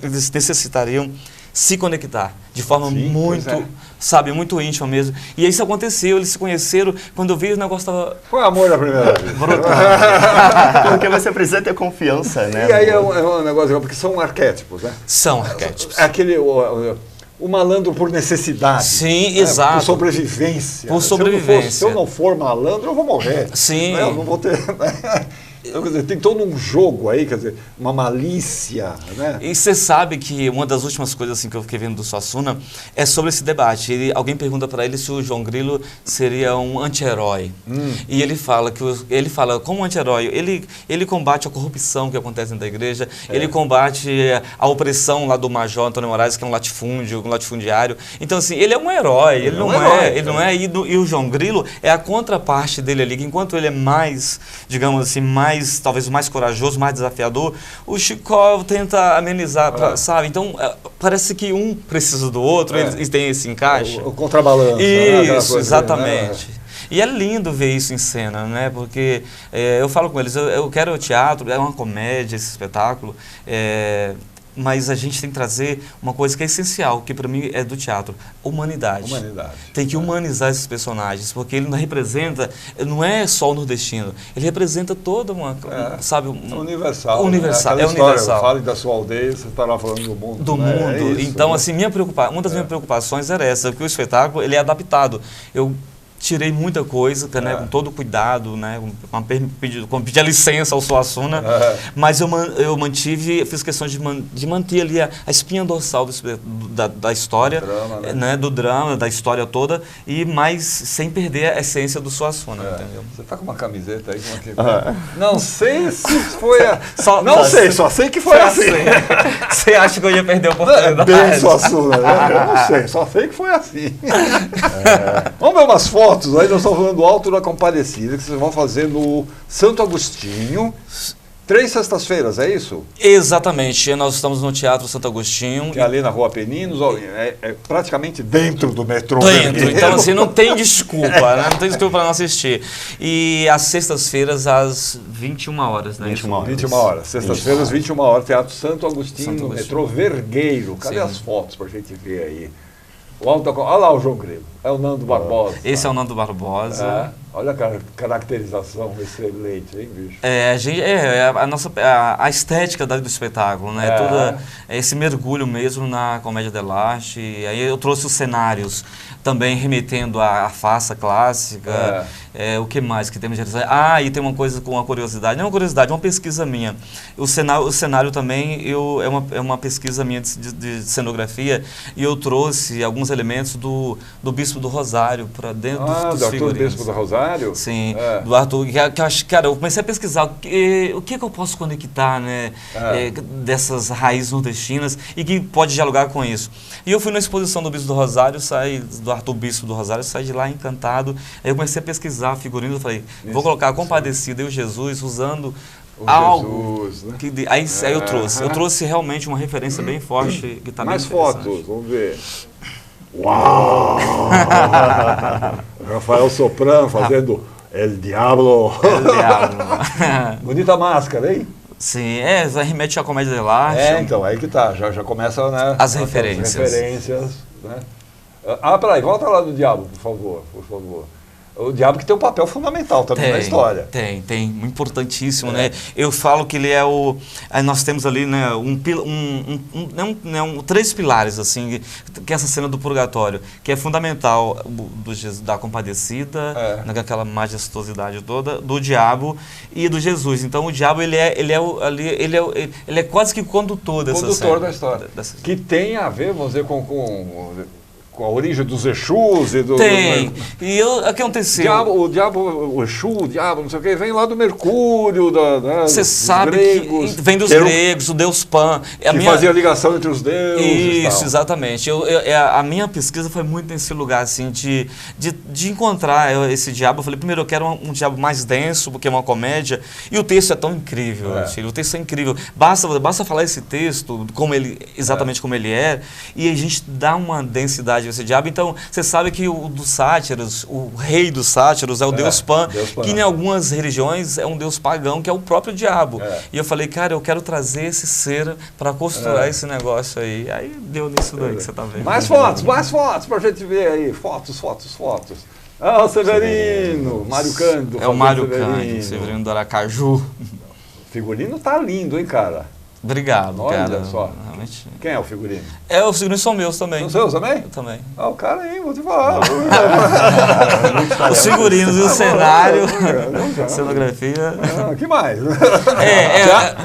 eles necessitariam se conectar de forma muito íntima mesmo. E isso aconteceu, eles se conheceram, quando eu vi o negócio estava... Foi amor à primeira vez. Porque você precisa ter confiança, né? E aí é um negócio, porque são arquétipos, né? São arquétipos. Aquele... O malandro por necessidade. Sim, exato. Por sobrevivência. Por sobrevivência. Se eu não for malandro, eu vou morrer. Sim. Eu não vou ter... Quer dizer, tem todo um jogo aí, quer dizer, uma malícia, né? E você sabe que uma das últimas coisas assim, que eu fiquei vendo do Suassuna é sobre esse debate. Alguém pergunta para ele se o João Grilo seria um anti-herói. E ele fala, como anti-herói, ele combate a corrupção que acontece dentro da igreja, ele combate a opressão lá do Major Antônio Moraes, que é um latifundiário. Então, assim, ele é um herói, ele não é. E o João Grilo é a contraparte dele ali, que enquanto ele é mais, digamos assim, talvez mais corajoso, mais desafiador, o Chicó tenta amenizar, sabe? Então, parece que um precisa do outro, eles têm esse encaixe. O contrabalanço. Isso, né? Exatamente. E é lindo ver isso em cena, né? Porque eu falo com eles, eu quero teatro, é uma comédia esse espetáculo, mas a gente tem que trazer uma coisa que é essencial, que para mim é do teatro, humanidade. Tem que humanizar esses personagens, porque ele não representa, não é só o nordestino, ele representa toda uma, sabe? Universal. Universal, né? é universal. Fale da sua aldeia, você estará falando do mundo. Do né? mundo. É isso, então, né? assim, uma das minhas preocupações era essa, porque o espetáculo, ele é adaptado. Eu tirei muita coisa, né, com todo cuidado, né, com pedir a licença ao Suassuna, mas eu mantive, fiz questão de manter ali a espinha dorsal da história, do drama, da história toda, mas sem perder a essência do Suassuna, entendeu? Você tá com uma camiseta aí, não sei se foi só sei que foi assim. Você acha que eu ia perder a oportunidade? Bem Suassuna, né? Eu não sei, só sei que foi assim. Vamos ver umas fotos. Aí nós estamos falando do Alto da Compadecida, que vocês vão fazer no Santo Agostinho. 3 sextas-feiras, é isso? Exatamente. Nós estamos no Teatro Santo Agostinho. Que é ali na Rua Peninos, é praticamente dentro do metrô. Dentro. Então, assim, não tem desculpa, né? Não tem desculpa para não assistir. E às sextas-feiras, às 21 horas, né? 21 horas. Sextas-feiras, 21 horas. Teatro Santo Agostinho, no metrô Vergueiro. Cadê as fotos para a gente ver aí? Olha lá o João Grilo, é o Nando Barbosa. Esse é o Nando Barbosa. Olha a caracterização excelente, hein, bicho? A estética do espetáculo, né? Todo esse mergulho mesmo na comédia dell'arte. Aí eu trouxe os cenários também remetendo à farsa clássica. O que mais que temos de realizar? E tem uma coisa com uma curiosidade, não é uma curiosidade, é uma pesquisa minha. O cenário também é uma pesquisa minha de cenografia, e eu trouxe alguns elementos do Bispo do Rosário para dentro dos do figurinos. Bispo do Rosário? Sim, do Arthur, que eu acho, cara, eu comecei a pesquisar o que eu posso conectar, né, dessas raízes nordestinas e que pode dialogar com isso. E eu fui na exposição do Bispo do Rosário, do Arthur Bispo do Rosário, saí de lá encantado. Aí eu comecei a pesquisar figurinos, eu falei, vou colocar a Compadecida e o Jesus usando algo. Jesus, né? Aí eu trouxe realmente uma referência bem forte que está bem interessante. Mais fotos, vamos ver. Uau! Rafael Sopran fazendo El Diablo. Bonita máscara, hein? Sim, remete à comédia dell'arte. Então, aí que tá, já começa, né? As referências. Né? Peraí, volta lá do Diabo, por favor. O Diabo que tem um papel fundamental também na história. Tem, importantíssimo, né? Eu falo que ele é nós temos ali, né, 3 pilares, assim, que é essa cena do purgatório, que é fundamental da Compadecida, naquela majestosidade toda, do Diabo e do Jesus. Então o Diabo, ele é quase que condutor dessa cena. Condutor da história. Que tem a ver, vamos dizer, com a origem dos Exus e do... Tem. E o que aconteceu? O Exu, o Diabo, não sei o que, vem lá do Mercúrio, Você sabe gregos, que vem dos gregos, o deus Pan. Fazia ligação entre os deuses. Isso, exatamente. A minha pesquisa foi muito nesse lugar, assim, de encontrar esse diabo. Eu falei, primeiro, eu quero um diabo mais denso, porque é uma comédia, e o texto é tão incrível, o texto é incrível. Basta falar esse texto, exatamente como ele é, e a gente dá uma densidade esse diabo. Então, você sabe que o dos sátiros, o rei dos sátiros é o deus Pan, que em algumas religiões é um deus pagão, que é o próprio diabo. E eu falei, cara, eu quero trazer esse ser para costurar esse negócio aí. Aí deu nisso daí que você tá vendo. Mais fotos pra gente ver aí. Fotos. O Severino, Mário Cândido. É o Mário Cândido, Severino do Aracaju. O figurino tá lindo, hein, cara? Obrigado, Olha cara. Só. Realmente... Quem é o figurino? Os figurinos são meus também. São seus também? Eu também. O cara aí, vou te falar. Os figurinos e o cenário, cenografia. Que mais?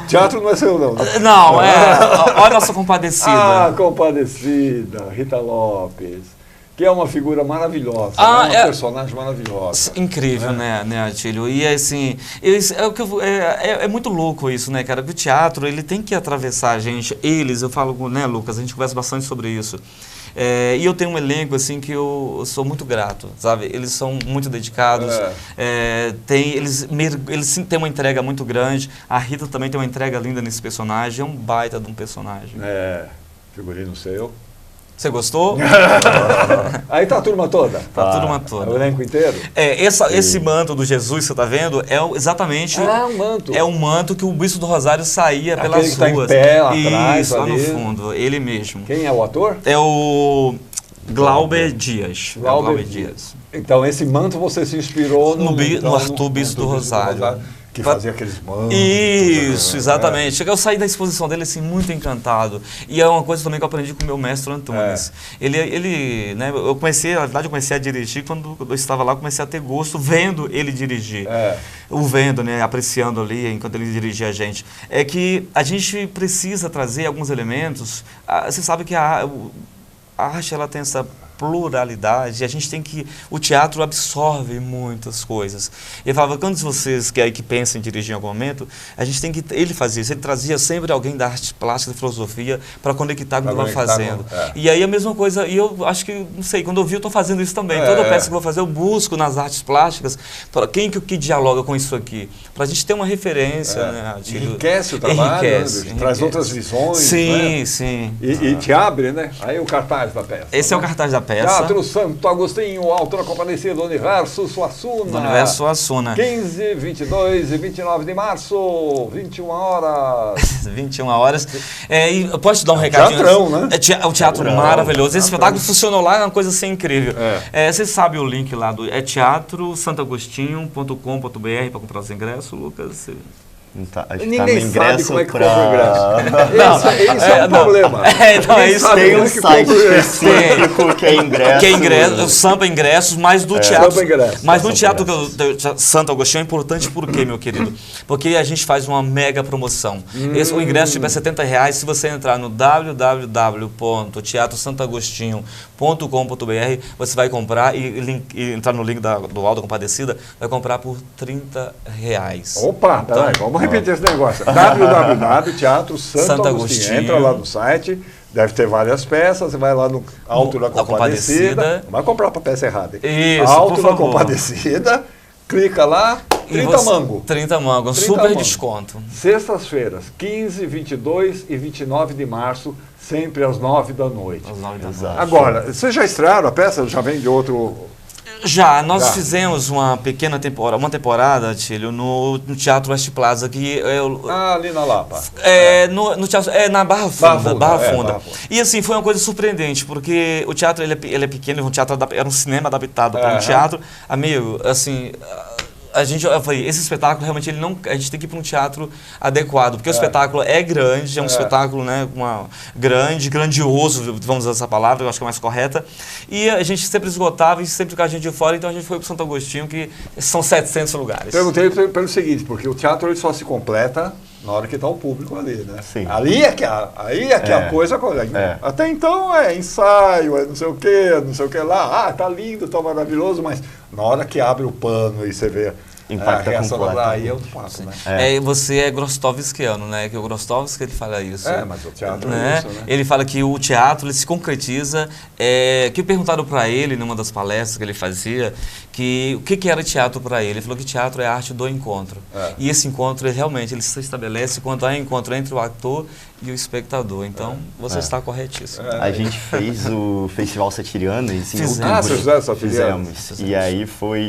Teatro não é seu, não. Não, olha a nossa Compadecida. Compadecida, Rita Lopes. Que é uma figura maravilhosa, uma personagem maravilhosa. Incrível, né, Atílio? E assim, é muito louco isso, né, cara? Que o teatro, ele tem que atravessar a gente. Eu falo, né, Lucas, a gente conversa bastante sobre isso. E eu tenho um elenco, assim, que eu sou muito grato, sabe? Eles são muito dedicados, eles têm uma entrega muito grande. A Rita também tem uma entrega linda nesse personagem, é um baita de um personagem. Figurino seu. Você gostou? Aí tá a turma toda? Tá a turma toda. O elenco inteiro? Esse manto do Jesus que você tá vendo é exatamente... um manto. É um manto que o Bispo do Rosário saía Aquele pelas que tá ruas. Em pé, lá atrás, isso, lá no ali. fundo, ele mesmo. Quem é o ator? É o Glauber Dias. Glauber Dias. Então, esse manto você se inspirou no Arthur Bispo do Rosário. Que fazia aqueles mantos. Isso, exatamente. Eu saí da exposição dele assim, muito encantado. E é uma coisa também que eu aprendi com o meu mestre Antunes. Ele né, eu comecei a dirigir quando eu estava lá, eu comecei a ter gosto vendo ele dirigir. O vendo, né, apreciando ali enquanto ele dirigia a gente. É que a gente precisa trazer alguns elementos. Você sabe que a arte ela tem essa pluralidade, a gente tem que... O teatro absorve muitas coisas. Ele falava, quando vocês que pensam em dirigir em algum momento, a gente tem que... Ele fazia isso, ele trazia sempre alguém da arte plástica, da filosofia, para conectar com o que estava fazendo. E aí a mesma coisa, e eu acho que, não sei, quando eu vi, eu estou fazendo isso também. Toda peça que eu vou fazer, eu busco nas artes plásticas, para quem que dialoga com isso aqui? Para a gente ter uma referência, né? Enriquece o trabalho, enriquece. Traz outras visões. Sim, né? sim. E te abre, né? Aí o cartaz da peça. Esse é o cartaz da peça. Teatro Santo Agostinho, Autora Compadecida do Universo Suassuna. Do Universo Suassuna. 15, 22 e 29 de março, 21 horas. 21 horas. E eu posso te dar um recadinho? Teatrão, né? O teatro maravilhoso. Esse espetáculo funcionou lá, é uma coisa assim incrível. Você sabe o link lá do teatrosantoagostinho.com.br para comprar os ingressos, Lucas? Ninguém sabe como é que compra o ingresso. Esse é um problema. Tem um site específico que é ingresso. Que é ingresso, Sampa Ingressos, mas do teatro. Mas no teatro Santo Agostinho é importante por quê, meu querido? Porque a gente faz uma mega promoção. O ingresso tipo, é R$70. Se você entrar no www.teatrosantoagostinho.com.br, você vai comprar e entrar no link do Alda Compadecida, vai comprar por R$30. Opa, então, peraí, vamos repetir esse negócio. www.teatro Santo Agostinho. Entra lá no site, deve ter várias peças, você vai lá no Alto da Compadecida. Não vai comprar para peça errada. Isso, Alto da Compadecida, clica lá, 30 mangos. 30 mangos, super desconto. Sextas-feiras, 15, 22 e 29 de março, sempre às 9 da noite. Às 9 da noite. Agora, vocês já estrearam a peça? Já vem de outro... Nós fizemos uma pequena temporada, Tílio, no Teatro West Plaza, que ali na Lapa. No teatro, na Barra Funda. E assim, foi uma coisa surpreendente, porque o teatro ele é pequeno, era um cinema adaptado para um teatro. Amigo, assim... Eu falei, esse espetáculo realmente a gente tem que ir para um teatro adequado, porque o espetáculo é grande, é um espetáculo, né, grandioso, vamos usar essa palavra, eu acho que é mais correta, e a gente sempre esgotava e sempre com a gente de fora, então a gente foi para o Santo Agostinho, que são 700 lugares. Perguntei pelo seguinte, porque o teatro ele só se completa na hora que está o público ali, né? Sim. Aí é que a coisa... Até então é ensaio, é não sei o que lá, tá lindo, tá maravilhoso, mas na hora que abre o pano e você vê impacta a reação completa. aí é outro passo, né? Você é grostovskiano, né? Que o Grostovski ele fala isso. Mas o teatro né? é isso, né? Ele fala que o teatro ele se concretiza. Que perguntaram para ele numa das palestras que ele fazia que o que era teatro para ele. Ele falou que teatro é a arte do encontro. E esse encontro realmente ele se estabelece quando há encontro entre o ator e o espectador. Então você está corretíssimo. A gente fez o Festival Satirianas em outubro. Vocês fizeram Satirianas? Fizemos. E aí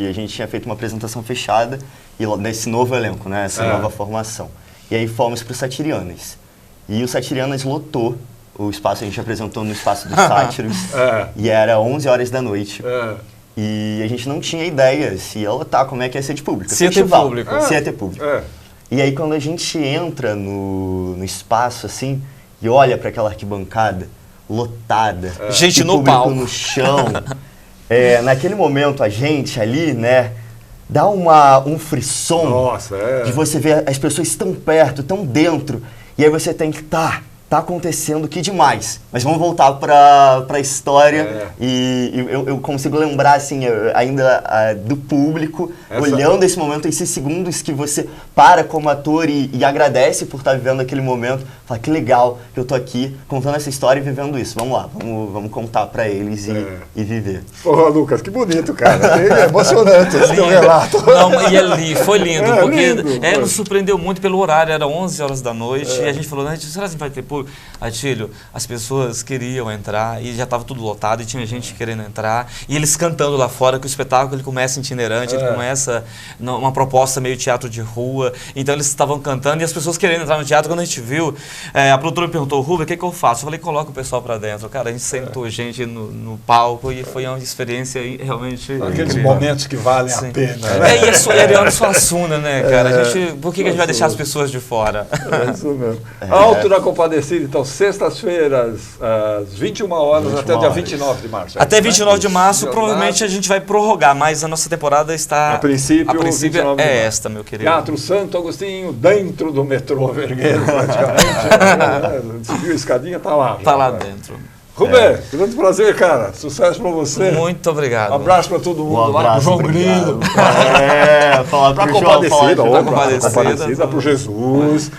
a gente tinha feito uma apresentação fechada e nesse novo elenco, né? Essa nova formação. E aí fomos para o Satirianas. E o Satirianas lotou o espaço, a gente apresentou no espaço dos Sátiros. E era 11 horas da noite. E a gente não tinha ideia se ia lotar, como é que ia ser de público. Se ia ter público. Se ia ter público. E aí quando a gente entra no espaço, assim, e olha para aquela arquibancada lotada, gente no palco, no chão, naquele momento a gente ali, né, dá um frisson de você ver as pessoas tão perto, tão dentro, e aí você tem que tá acontecendo, que demais. Mas vamos voltar para a história e eu consigo lembrar, assim, ainda do público, olhando esse momento, esses segundos que você para como ator e agradece por estar vivendo aquele momento. Fala, que legal que eu tô aqui contando essa história e vivendo isso. Vamos lá, vamos contar para eles e viver. Porra, Lucas, que bonito, cara. É emocionante esse teu relato. Não, e foi lindo, porque nos surpreendeu muito pelo horário, era 11 horas da noite, e a gente falou, será que vai ter público? viu, Atílio, as pessoas queriam entrar e já estava tudo lotado e tinha gente querendo entrar. E eles cantando lá fora, que o espetáculo ele começa itinerante, ele começa uma proposta meio teatro de rua. Então eles estavam cantando e as pessoas querendo entrar no teatro. Quando a gente viu, a produtora me perguntou, Rubem, o que eu faço? Eu falei, coloca o pessoal para dentro. Cara, a gente sentou gente no palco e foi uma experiência realmente... Aqueles momentos que valem a pena. E a Ariana Suassuna, né, cara? Por que a gente vai deixar as pessoas de fora? É isso mesmo. Alto da Compadecida, então, sextas-feiras, às 21 horas, até o dia 29 de março. Até 29 de março, provavelmente a gente vai prorrogar, mas a nossa temporada está... A princípio é esta, meu querido. Teatro Santo Agostinho, dentro do metrô Vergueiro, praticamente. Subiu a escadinha, tá lá. Tá lá dentro. Rubem, grande prazer, cara. Sucesso pra você. Muito obrigado. Um abraço pra todo mundo lá. Pro João Grilo. Falar pra pro Compadecida, João, pra Compadecida, pro Jesus.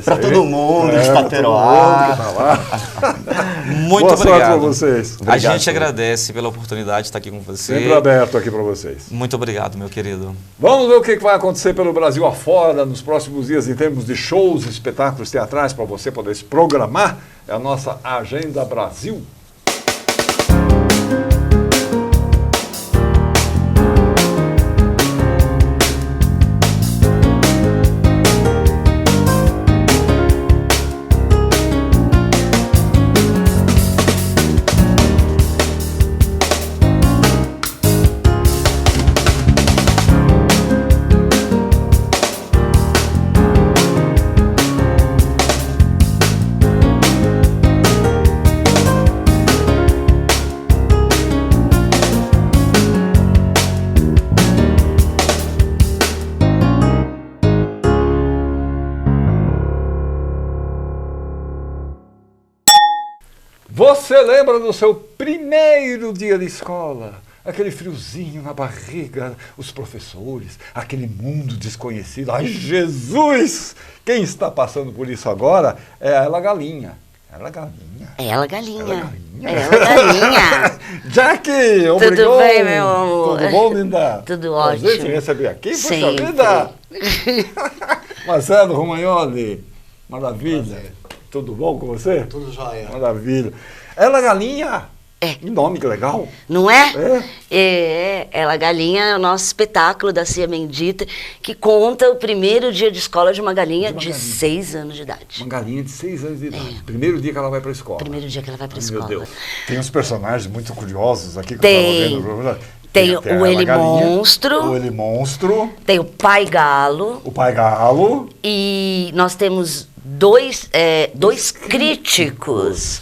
Pra todo mundo, de Taperoá. Muito boa obrigado. sorte pra vocês. A gente agradece pela oportunidade de estar aqui com você. Sempre aberto aqui pra vocês. Muito obrigado, meu querido. Vamos ver o que vai acontecer pelo Brasil afora nos próximos dias em termos de shows, espetáculos teatrais para você poder se programar. É a nossa Agenda Brasil. Você lembra do seu primeiro dia de escola? Aquele friozinho na barriga, os professores, aquele mundo desconhecido. Ai, Jesus! Quem está passando por isso agora é ela galinha. Ela galinha. Ela galinha. Ela galinha. Ela galinha. Jack, obrigado. Tudo bem, meu amor? Tudo bom, linda? Tudo ótimo. Prazer te receber aqui, Sempre. poxa vida. Marcelo Romagnoli, maravilha. Prazer. Tudo bom com você? Tudo jóia. Maravilha. Ela galinha. Que nome, que legal. Não é? Ela Galinha é o nosso espetáculo da Cia Bendita, que conta o primeiro dia de escola de uma galinha de 6 anos de idade. Uma galinha de 6 anos de idade. Primeiro dia que ela vai para a escola. Primeiro dia que ela vai para a escola. Meu Deus. Tem uns personagens muito curiosos aqui que eu estava vendo. Tem o Ele Monstro. O Ele Monstro. Tem o Pai Galo. O Pai Galo. E nós temos dois críticos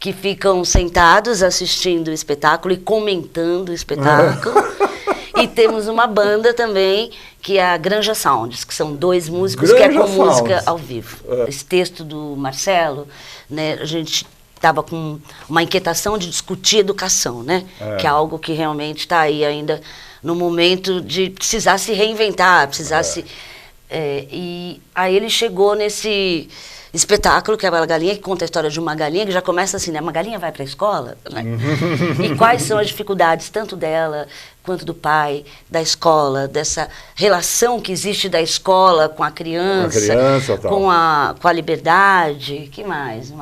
que ficam sentados assistindo o espetáculo e comentando o espetáculo. E temos uma banda também, que é a Granja Sounds, que são 2 músicos que é com música ao vivo. Esse texto do Marcelo, né, a gente estava com uma inquietação de discutir educação, né? Que é algo que realmente está aí ainda no momento de precisar se reinventar, precisar se... e aí ele chegou nesse espetáculo, que é a galinha, que conta a história de uma galinha, que já começa assim, né? Uma galinha vai para a escola, né? E quais são as dificuldades, tanto dela quanto do pai, da escola, dessa relação que existe da escola com a criança, com a liberdade, que mais?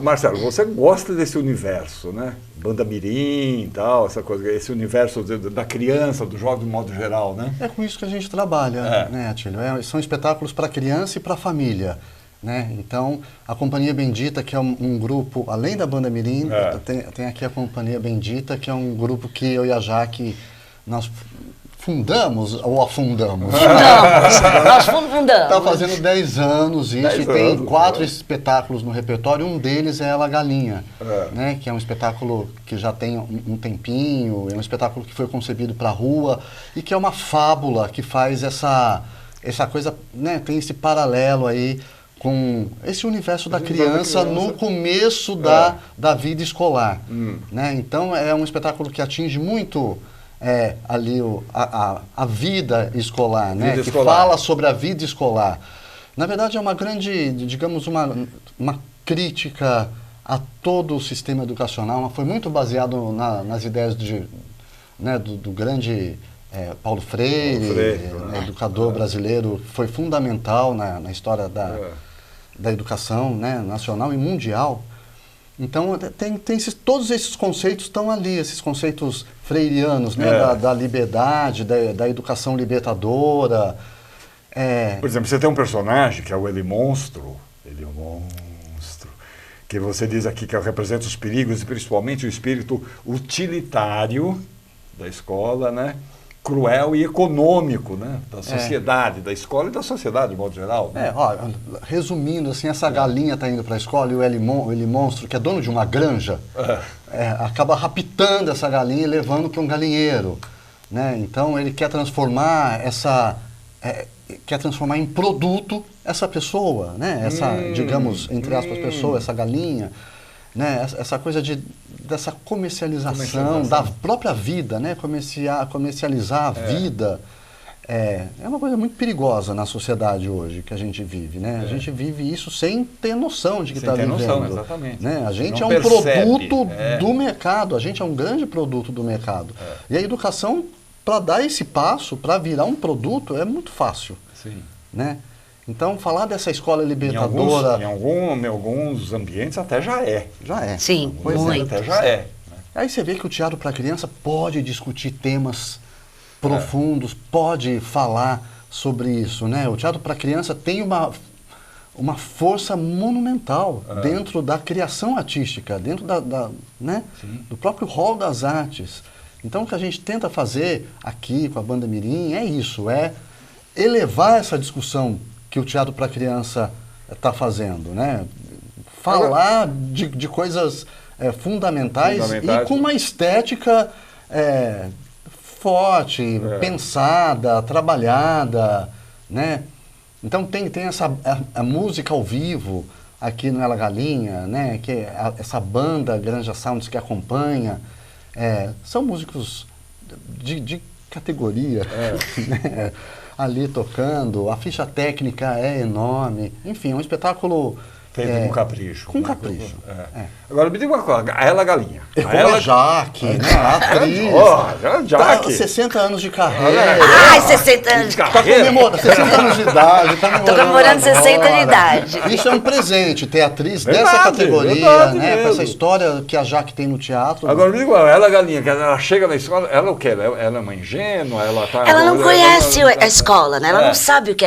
Marcelo, você gosta desse universo, né? Banda mirim e tal, essa coisa, esse universo da criança, do jogo de modo geral, né? É com isso que a gente trabalha, né, Atílio? São espetáculos para criança e para família, né? Então, a Companhia Bendita, que é um grupo, além da Banda Mirim, tem aqui a Companhia Bendita, que é um grupo que eu e a Jaque, nós fundamos ou afundamos? Nós fundamos. Está fazendo 10 anos isso, e tem 4 espetáculos no repertório, um deles é Ela Galinha, né, que é um espetáculo que já tem um tempinho, é um espetáculo que foi concebido para a rua e que é uma fábula que faz essa coisa, né, tem esse paralelo aí com esse universo da criança no começo da vida escolar. Né? Então é um espetáculo que atinge muito... ali a vida escolar, né? Que fala sobre a vida escolar. Na verdade, é uma grande, digamos, uma crítica a todo o sistema educacional. Foi muito baseado nas ideias do grande Paulo Freire, educador brasileiro, que foi fundamental na história da educação, né, nacional e mundial. Então, todos esses conceitos estão ali, esses conceitos freirianos, né, da liberdade, da educação libertadora. Por exemplo, você tem um personagem que é o Ele Monstro, que você diz aqui que representa os perigos e principalmente o espírito utilitário da escola, né? Cruel e econômico, né? Da sociedade, da escola e da sociedade, de modo geral. Né? Resumindo, assim, essa galinha está indo para a escola e o Ele Monstro, que é dono de uma granja, acaba raptando essa galinha e levando para um galinheiro. Né? Então, ele quer transformar em produto essa pessoa, né? Essa, digamos, entre aspas, pessoa, essa galinha. Né? Essa coisa dessa comercialização da própria vida, né? Comercializar a vida. É uma coisa muito perigosa na sociedade hoje que a gente vive, né? A gente vive isso sem ter noção de que está vivendo. Sem ter noção, exatamente. Né? A gente é um produto do mercado, a gente é um grande produto do mercado. E a educação, para dar esse passo, para virar um produto, é muito fácil. Sim. Né? Então, falar dessa escola libertadora... Em alguns ambientes até já é. Já é. Sim, muito. Até já é. Aí você vê que o teatro para criança pode discutir temas profundos, pode falar sobre isso, né? O teatro para criança tem uma força monumental dentro da criação artística, dentro né? do próprio rol das artes. Então, o que a gente tenta fazer aqui com a Banda Mirim é isso, elevar essa discussão que o teatro para criança está fazendo, né? Falar de coisas fundamentais e com uma estética forte, pensada, trabalhada, né? Então tem a música ao vivo aqui no Ela Galinha, né? Que é essa banda Granja Sounds que acompanha, são músicos de categoria, né? Ali tocando, a ficha técnica é enorme, enfim, é um espetáculo... Feito com capricho. Com capricho. Agora me diga uma coisa, a Ela Galinha. A Jaque, né? A atriz. Jaque. 60 anos de carreira. Ai, 60 anos de carreira. Está comemorando 60 anos de idade. Estou comemorando 60 de idade. Isso é um presente, ter atriz dessa categoria, né? Com essa história que a Jaque tem no teatro. Agora me diga, a Ela Galinha, que ela chega na escola, ela o quê? Ela é uma ingênua? Ela não conhece a escola, né? Ela não sabe o que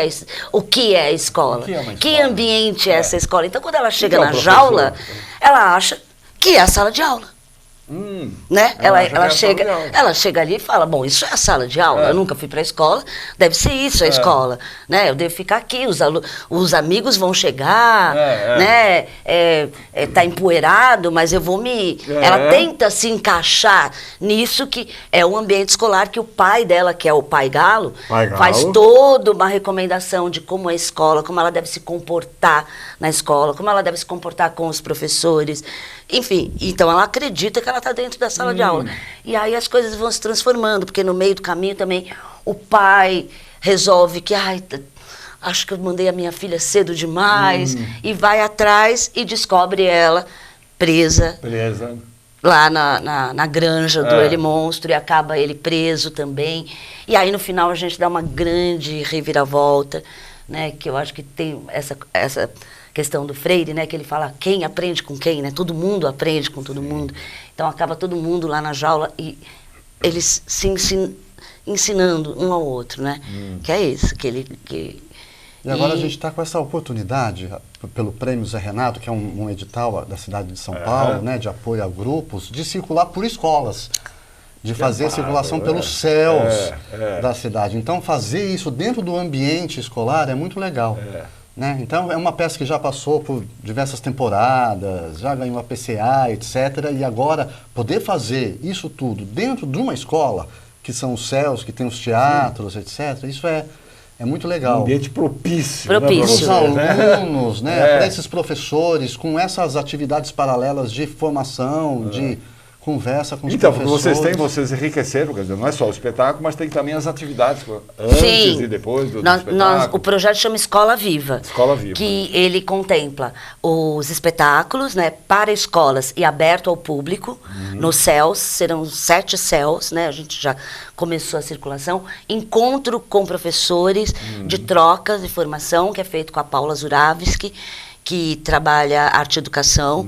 é a escola. Que ambiente é essa escola? Então, quando ela chega na jaula, ela acha que é a sala de aula. Né? Ela chega ali e fala, bom, isso é a sala de aula, eu nunca fui para a escola, deve ser isso a escola, né? Eu devo ficar aqui, os amigos vão chegar, né? Tá empoeirado, mas eu vou Ela tenta se encaixar nisso que é o ambiente escolar que o pai dela, que é o Pai Galo, faz toda uma recomendação de como é a escola, como ela deve se comportar na escola, como ela deve se comportar com os professores, enfim, então ela acredita que ela está dentro da sala de aula. E aí as coisas vão se transformando, porque no meio do caminho também o pai resolve que, acho que eu mandei a minha filha cedo demais, e vai atrás e descobre ela presa. Lá na granja do Ele Monstro, e acaba ele preso também. E aí no final a gente dá uma grande reviravolta, né, que eu acho que tem essa questão do Freire, né, que ele fala quem aprende com quem, né, todo mundo aprende com todo mundo. Então acaba todo mundo lá na jaula e eles se ensinando um ao outro, né, que é isso, E agora a gente está com essa oportunidade, pelo Prêmio Zé Renato, que é um edital da cidade de São Paulo, né, de apoio a grupos, de circular por escolas, de fazer circulação pelos céus da cidade. Então fazer isso dentro do ambiente escolar é muito legal. Né? Então é uma peça que já passou por diversas temporadas, já ganhou a PCA, etc. E agora poder fazer isso tudo dentro de uma escola, que são os céus, que tem os teatros, etc. Isso é muito legal. Um ambiente propício. Para os alunos, né? Para esses professores, com essas atividades paralelas de formação, de conversa com os professores. Porque vocês enriqueceram, quer dizer, não é só o espetáculo, mas tem também as atividades antes e depois do espetáculo. O projeto chama Escola Viva. Escola Viva. Que ele contempla os espetáculos, né, para escolas e aberto ao público, nos céus, serão 7 céus, né, a gente já começou a circulação, encontro com professores de trocas de formação, que é feito com a Paula Zuravski, que trabalha arte e educação,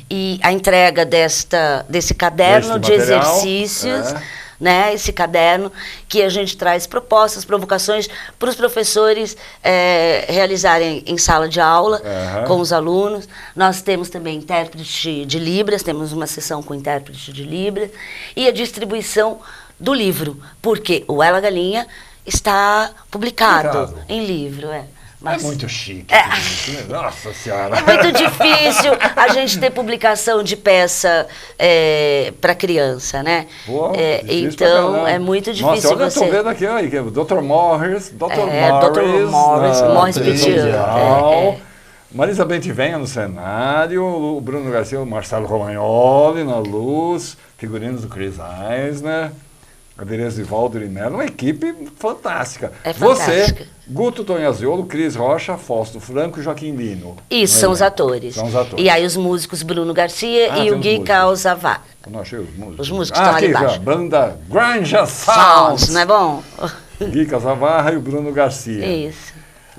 e a entrega desse caderno de material, exercícios, né, esse caderno que a gente traz propostas, provocações para os professores realizarem em sala de aula com os alunos. Nós temos também intérprete de Libras, temos uma sessão com intérprete de Libras, e a distribuição do livro, porque o Ela Galinha está publicado em livro. Mas é muito chique. Nossa Senhora. É muito difícil a gente ter publicação de peça para criança, né? Pô, então, é muito difícil. Nossa, olha, você... eu tô vendo aqui, ó, Dr. Morris, Morris Petit. Marisa Bentivenha no cenário, o Bruno Garcia, o Marcelo Romagnoli na luz, figurinos do Chris Eisner, adereço de Valdir Mello, uma equipe fantástica. Fantástica. Você, Guto Tonhaziolo, Cris Rocha, Fausto Franco e Joaquim Lino. Isso, são os atores. São os atores. E aí os músicos Bruno Garcia e o Gui Calzavar. Eu não achei os músicos. Os músicos estão ali embaixo. A banda Granja Sounds. Não é bom? Gui Calzavar e o Bruno Garcia. Isso.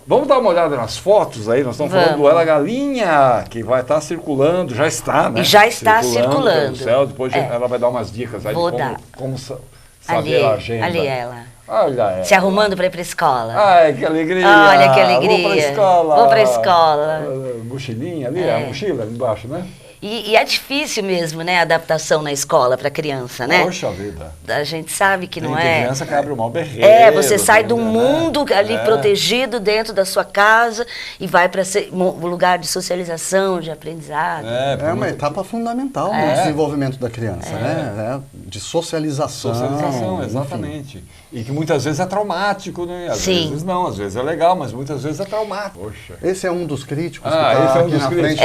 Vamos dar uma olhada nas fotos aí, nós estamos falando do Ela Galinha, que vai estar circulando, já está, né? Já está circulando. Pelo céu, depois ela vai dar umas dicas aí Vou de dar. como saber a agenda. Ali ela. Olha ela. Se arrumando para ir para a escola. Ai, que alegria. Olha que alegria. Vou para a escola. Vou para a escola. Mochilinha ali, a mochila ali embaixo, né? E é difícil mesmo, né, a adaptação na escola para criança, né? Poxa vida. A gente sabe que não tem é. criança que abre o mau berreiro. Você sai de um mundo ali protegido dentro da sua casa e vai para um lugar de socialização, de aprendizado. É uma etapa fundamental no desenvolvimento da criança, né? De socialização. Socialização, exatamente. E que muitas vezes é traumático, né? Às vezes não, às vezes é legal, mas muitas vezes é traumático. Poxa. Esse é um dos críticos que está aqui na frente.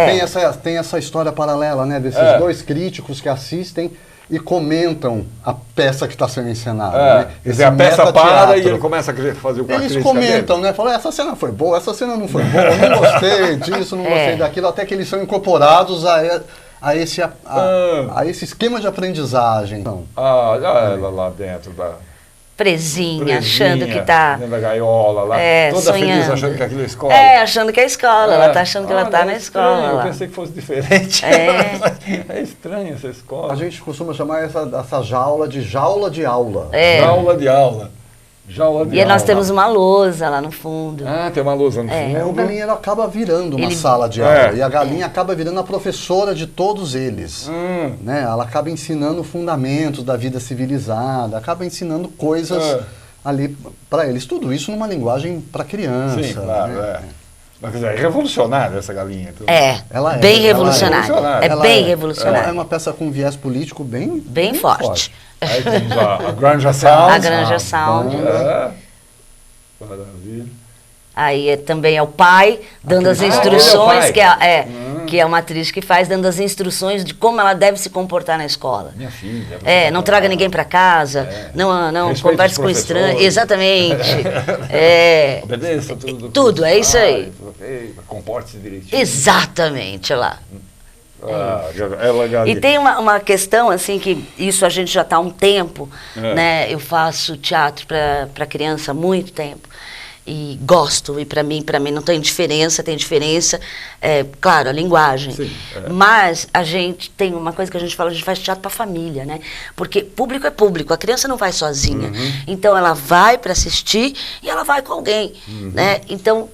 Tem essa história paralela, né? Desses dois críticos que assistem e comentam a peça que está sendo encenada. Né? Quer dizer, a peça para e ele começa a fazer o Eles comentam, né? Falam, essa cena foi boa, essa cena não foi boa, não gostei disso, não gostei daquilo, até que eles são incorporados a esse esquema de aprendizagem. Ela lá dentro da... Presinha, achando que tá... Dentro da gaiola lá, toda sonhando. Feliz, achando que aquilo é escola. Achando que é escola, ela tá achando que ela tá na escola. Eu pensei que fosse diferente. É estranho essa escola. A gente costuma chamar essa jaula de aula. Jaula de aula. E nós temos uma lousa lá no fundo. Tem uma lousa no fundo. O galinha acaba virando uma sala de aula. E a galinha acaba virando a professora de todos eles. Né? Ela acaba ensinando fundamentos da vida civilizada, acaba ensinando coisas ali para eles. Tudo isso numa linguagem para criança. Sim, claro, né? Mas é revolucionária essa galinha. Ela bem revolucionária. É bem revolucionária. É uma peça com viés político bem forte. Aí temos a Granja Sound. A Granja Sound. Maravilha. Aí também é o pai dando as instruções, que é uma atriz que faz, dando as instruções de como ela deve se comportar na escola. Minha filha. Não traga ninguém para casa, não converse com estranhos. Exatamente. Obedeça tudo. Tudo, é isso aí. Comporte-se direitinho. Exatamente, lá. E tem uma questão, assim, que isso a gente já está há um tempo, né? Eu faço teatro para criança há muito tempo. E gosto, e para mim não tem diferença, claro, a linguagem. Sim, mas a gente tem uma coisa que a gente fala, a gente faz teatro para família, né? Porque público é público, a criança não vai sozinha. Então ela vai para assistir e ela vai com alguém, né? Então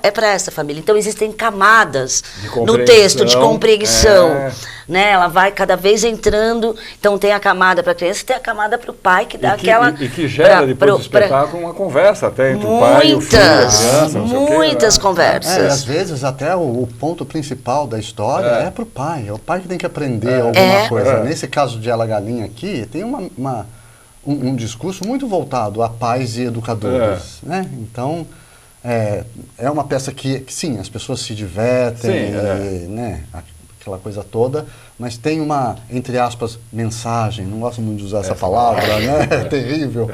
é para essa família. Então existem camadas no texto de compreensão. Né? Ela vai cada vez entrando. Então tem a camada para a criança e tem a camada para o pai, que dá aquela... E que gera depois do espetáculo uma conversa até entre o pai e o filho, a criança, muitas conversas. Às vezes até o ponto principal da história é para o pai. É o pai que tem que aprender alguma coisa. Nesse caso de Ela Galinha aqui, tem um discurso muito voltado a pais e educadores. Né? Então... É uma peça que, sim, as pessoas se divertem, né, aquela coisa toda, mas tem uma, entre aspas, mensagem, não gosto muito de usar essa palavra, né, é terrível,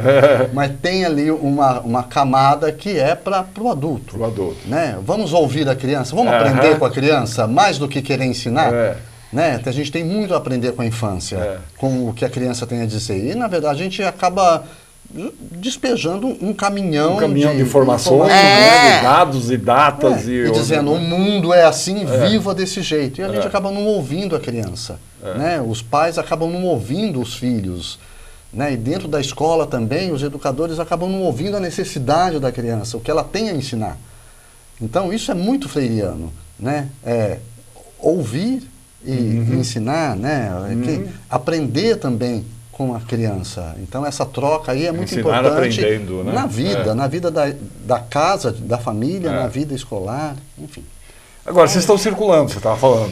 mas tem ali uma camada que é para o adulto. Né? Vamos ouvir a criança, vamos aprender com a criança, mais do que querer ensinar. Né? A gente tem muito a aprender com a infância, com o que a criança tem a dizer. E, na verdade, a gente acaba despejando um caminhão, de informações, né, de dados e datas. E dizendo, o mundo é assim, viva desse jeito. E a gente acaba não ouvindo a criança. Né? Os pais acabam não ouvindo os filhos. Né? E dentro da escola também, os educadores acabam não ouvindo a necessidade da criança, o que ela tem a ensinar. Então, isso é muito freiriano. Né? Ouvir e ensinar, né? Aprender também com a criança. Então, essa troca aí é muito importante aprendendo, né? na vida da casa, da família, na vida escolar, enfim. Agora, vocês estão circulando, você estava falando.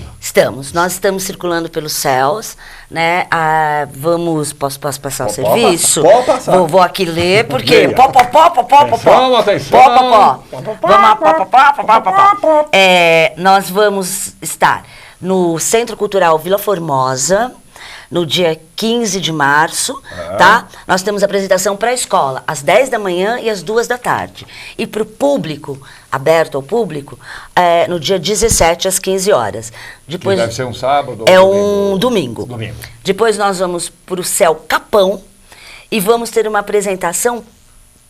Nós estamos circulando pelos céus, né? Posso passar o serviço? Pode passar. Vou aqui ler, porque... Nós vamos estar no Centro Cultural Vila Formosa, no dia 15 de março, tá? Nós temos apresentação para a escola, às 10 da manhã e às 2 da tarde. E para o público, aberto ao público, no dia 17 às 15 horas. Depois, que deve ser um sábado? Um domingo. Depois nós vamos para o Céu Capão e vamos ter uma apresentação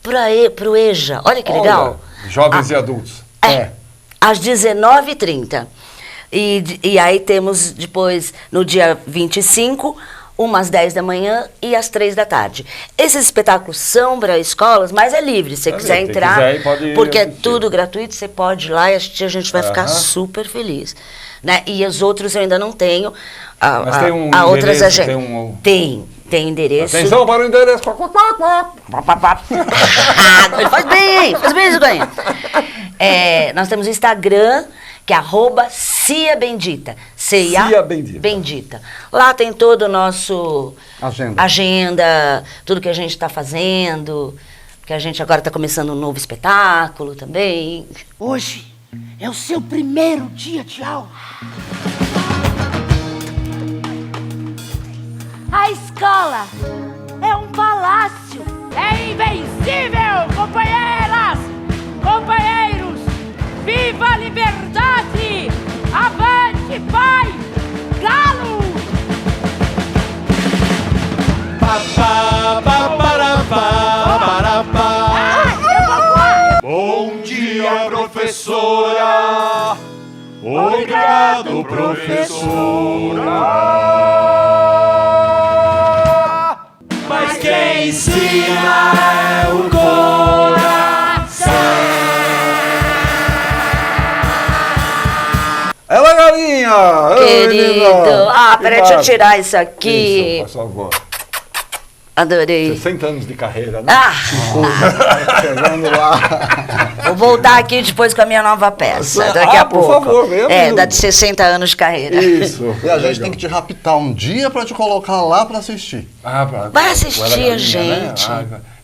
para o EJA. Olha que legal. Jovens e adultos. Às 19h30. E aí temos depois, no dia 25, umas 10 da manhã e às 3 da tarde. Esses espetáculos são para escolas, mas é livre. Se você quiser entrar, porque é tudo gratuito, você pode ir lá e a gente vai ficar super feliz. Né? E os outros eu ainda não tenho. Mas tem um outras endereço? Tem endereço. Atenção para o endereço. Ele faz bem isso, Ganha. Nós temos o Instagram, que é @CiaBendita. Cia Bendita. Lá tem todo o nosso agenda, tudo que a gente está fazendo, porque a gente agora está começando um novo espetáculo também. Hoje é o seu primeiro dia de aula. A escola é um palácio. É invencível, companheiras, companheiros. Viva a liberdade! Avante, pai! Galo! Bom dia, professora! Obrigado, professora! Mas quem ensina é o coração! Ela, galinha! Querido! Peraí, deixa eu tirar isso aqui. Isso, por favor. Adorei. 60 anos de carreira, né? Chegando lá. Vou voltar aqui depois com a minha nova peça, daqui a pouco. Por favor, venha. Dá de 60 anos de carreira. Isso. E a gente tem que te raptar um dia para te colocar lá para assistir. Vai assistir a gente.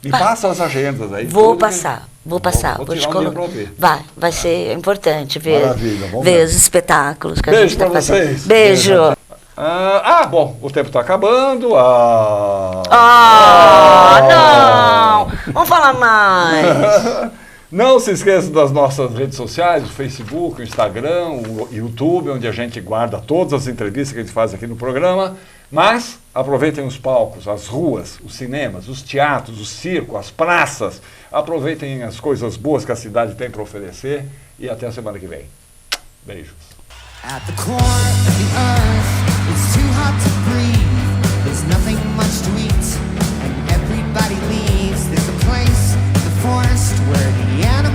Me passa as agendas aí. Vou passar. Vou te colocar. Vai ser importante ver os espetáculos que a gente está fazendo. Vocês. Beijo. Bom, o tempo está acabando. Não! Vamos falar mais. Não se esqueça das nossas redes sociais, o Facebook, o Instagram, o YouTube, onde a gente guarda todas as entrevistas que a gente faz aqui no programa. Mas aproveitem os palcos, as ruas, os cinemas, os teatros, o circo, as praças. Aproveitem as coisas boas que a cidade tem para oferecer. E até a semana que vem. Beijos. At the core of the earth, it's too hot to breathe. There's nothing much to eat, and everybody leaves. There's a place, the forest, where the animals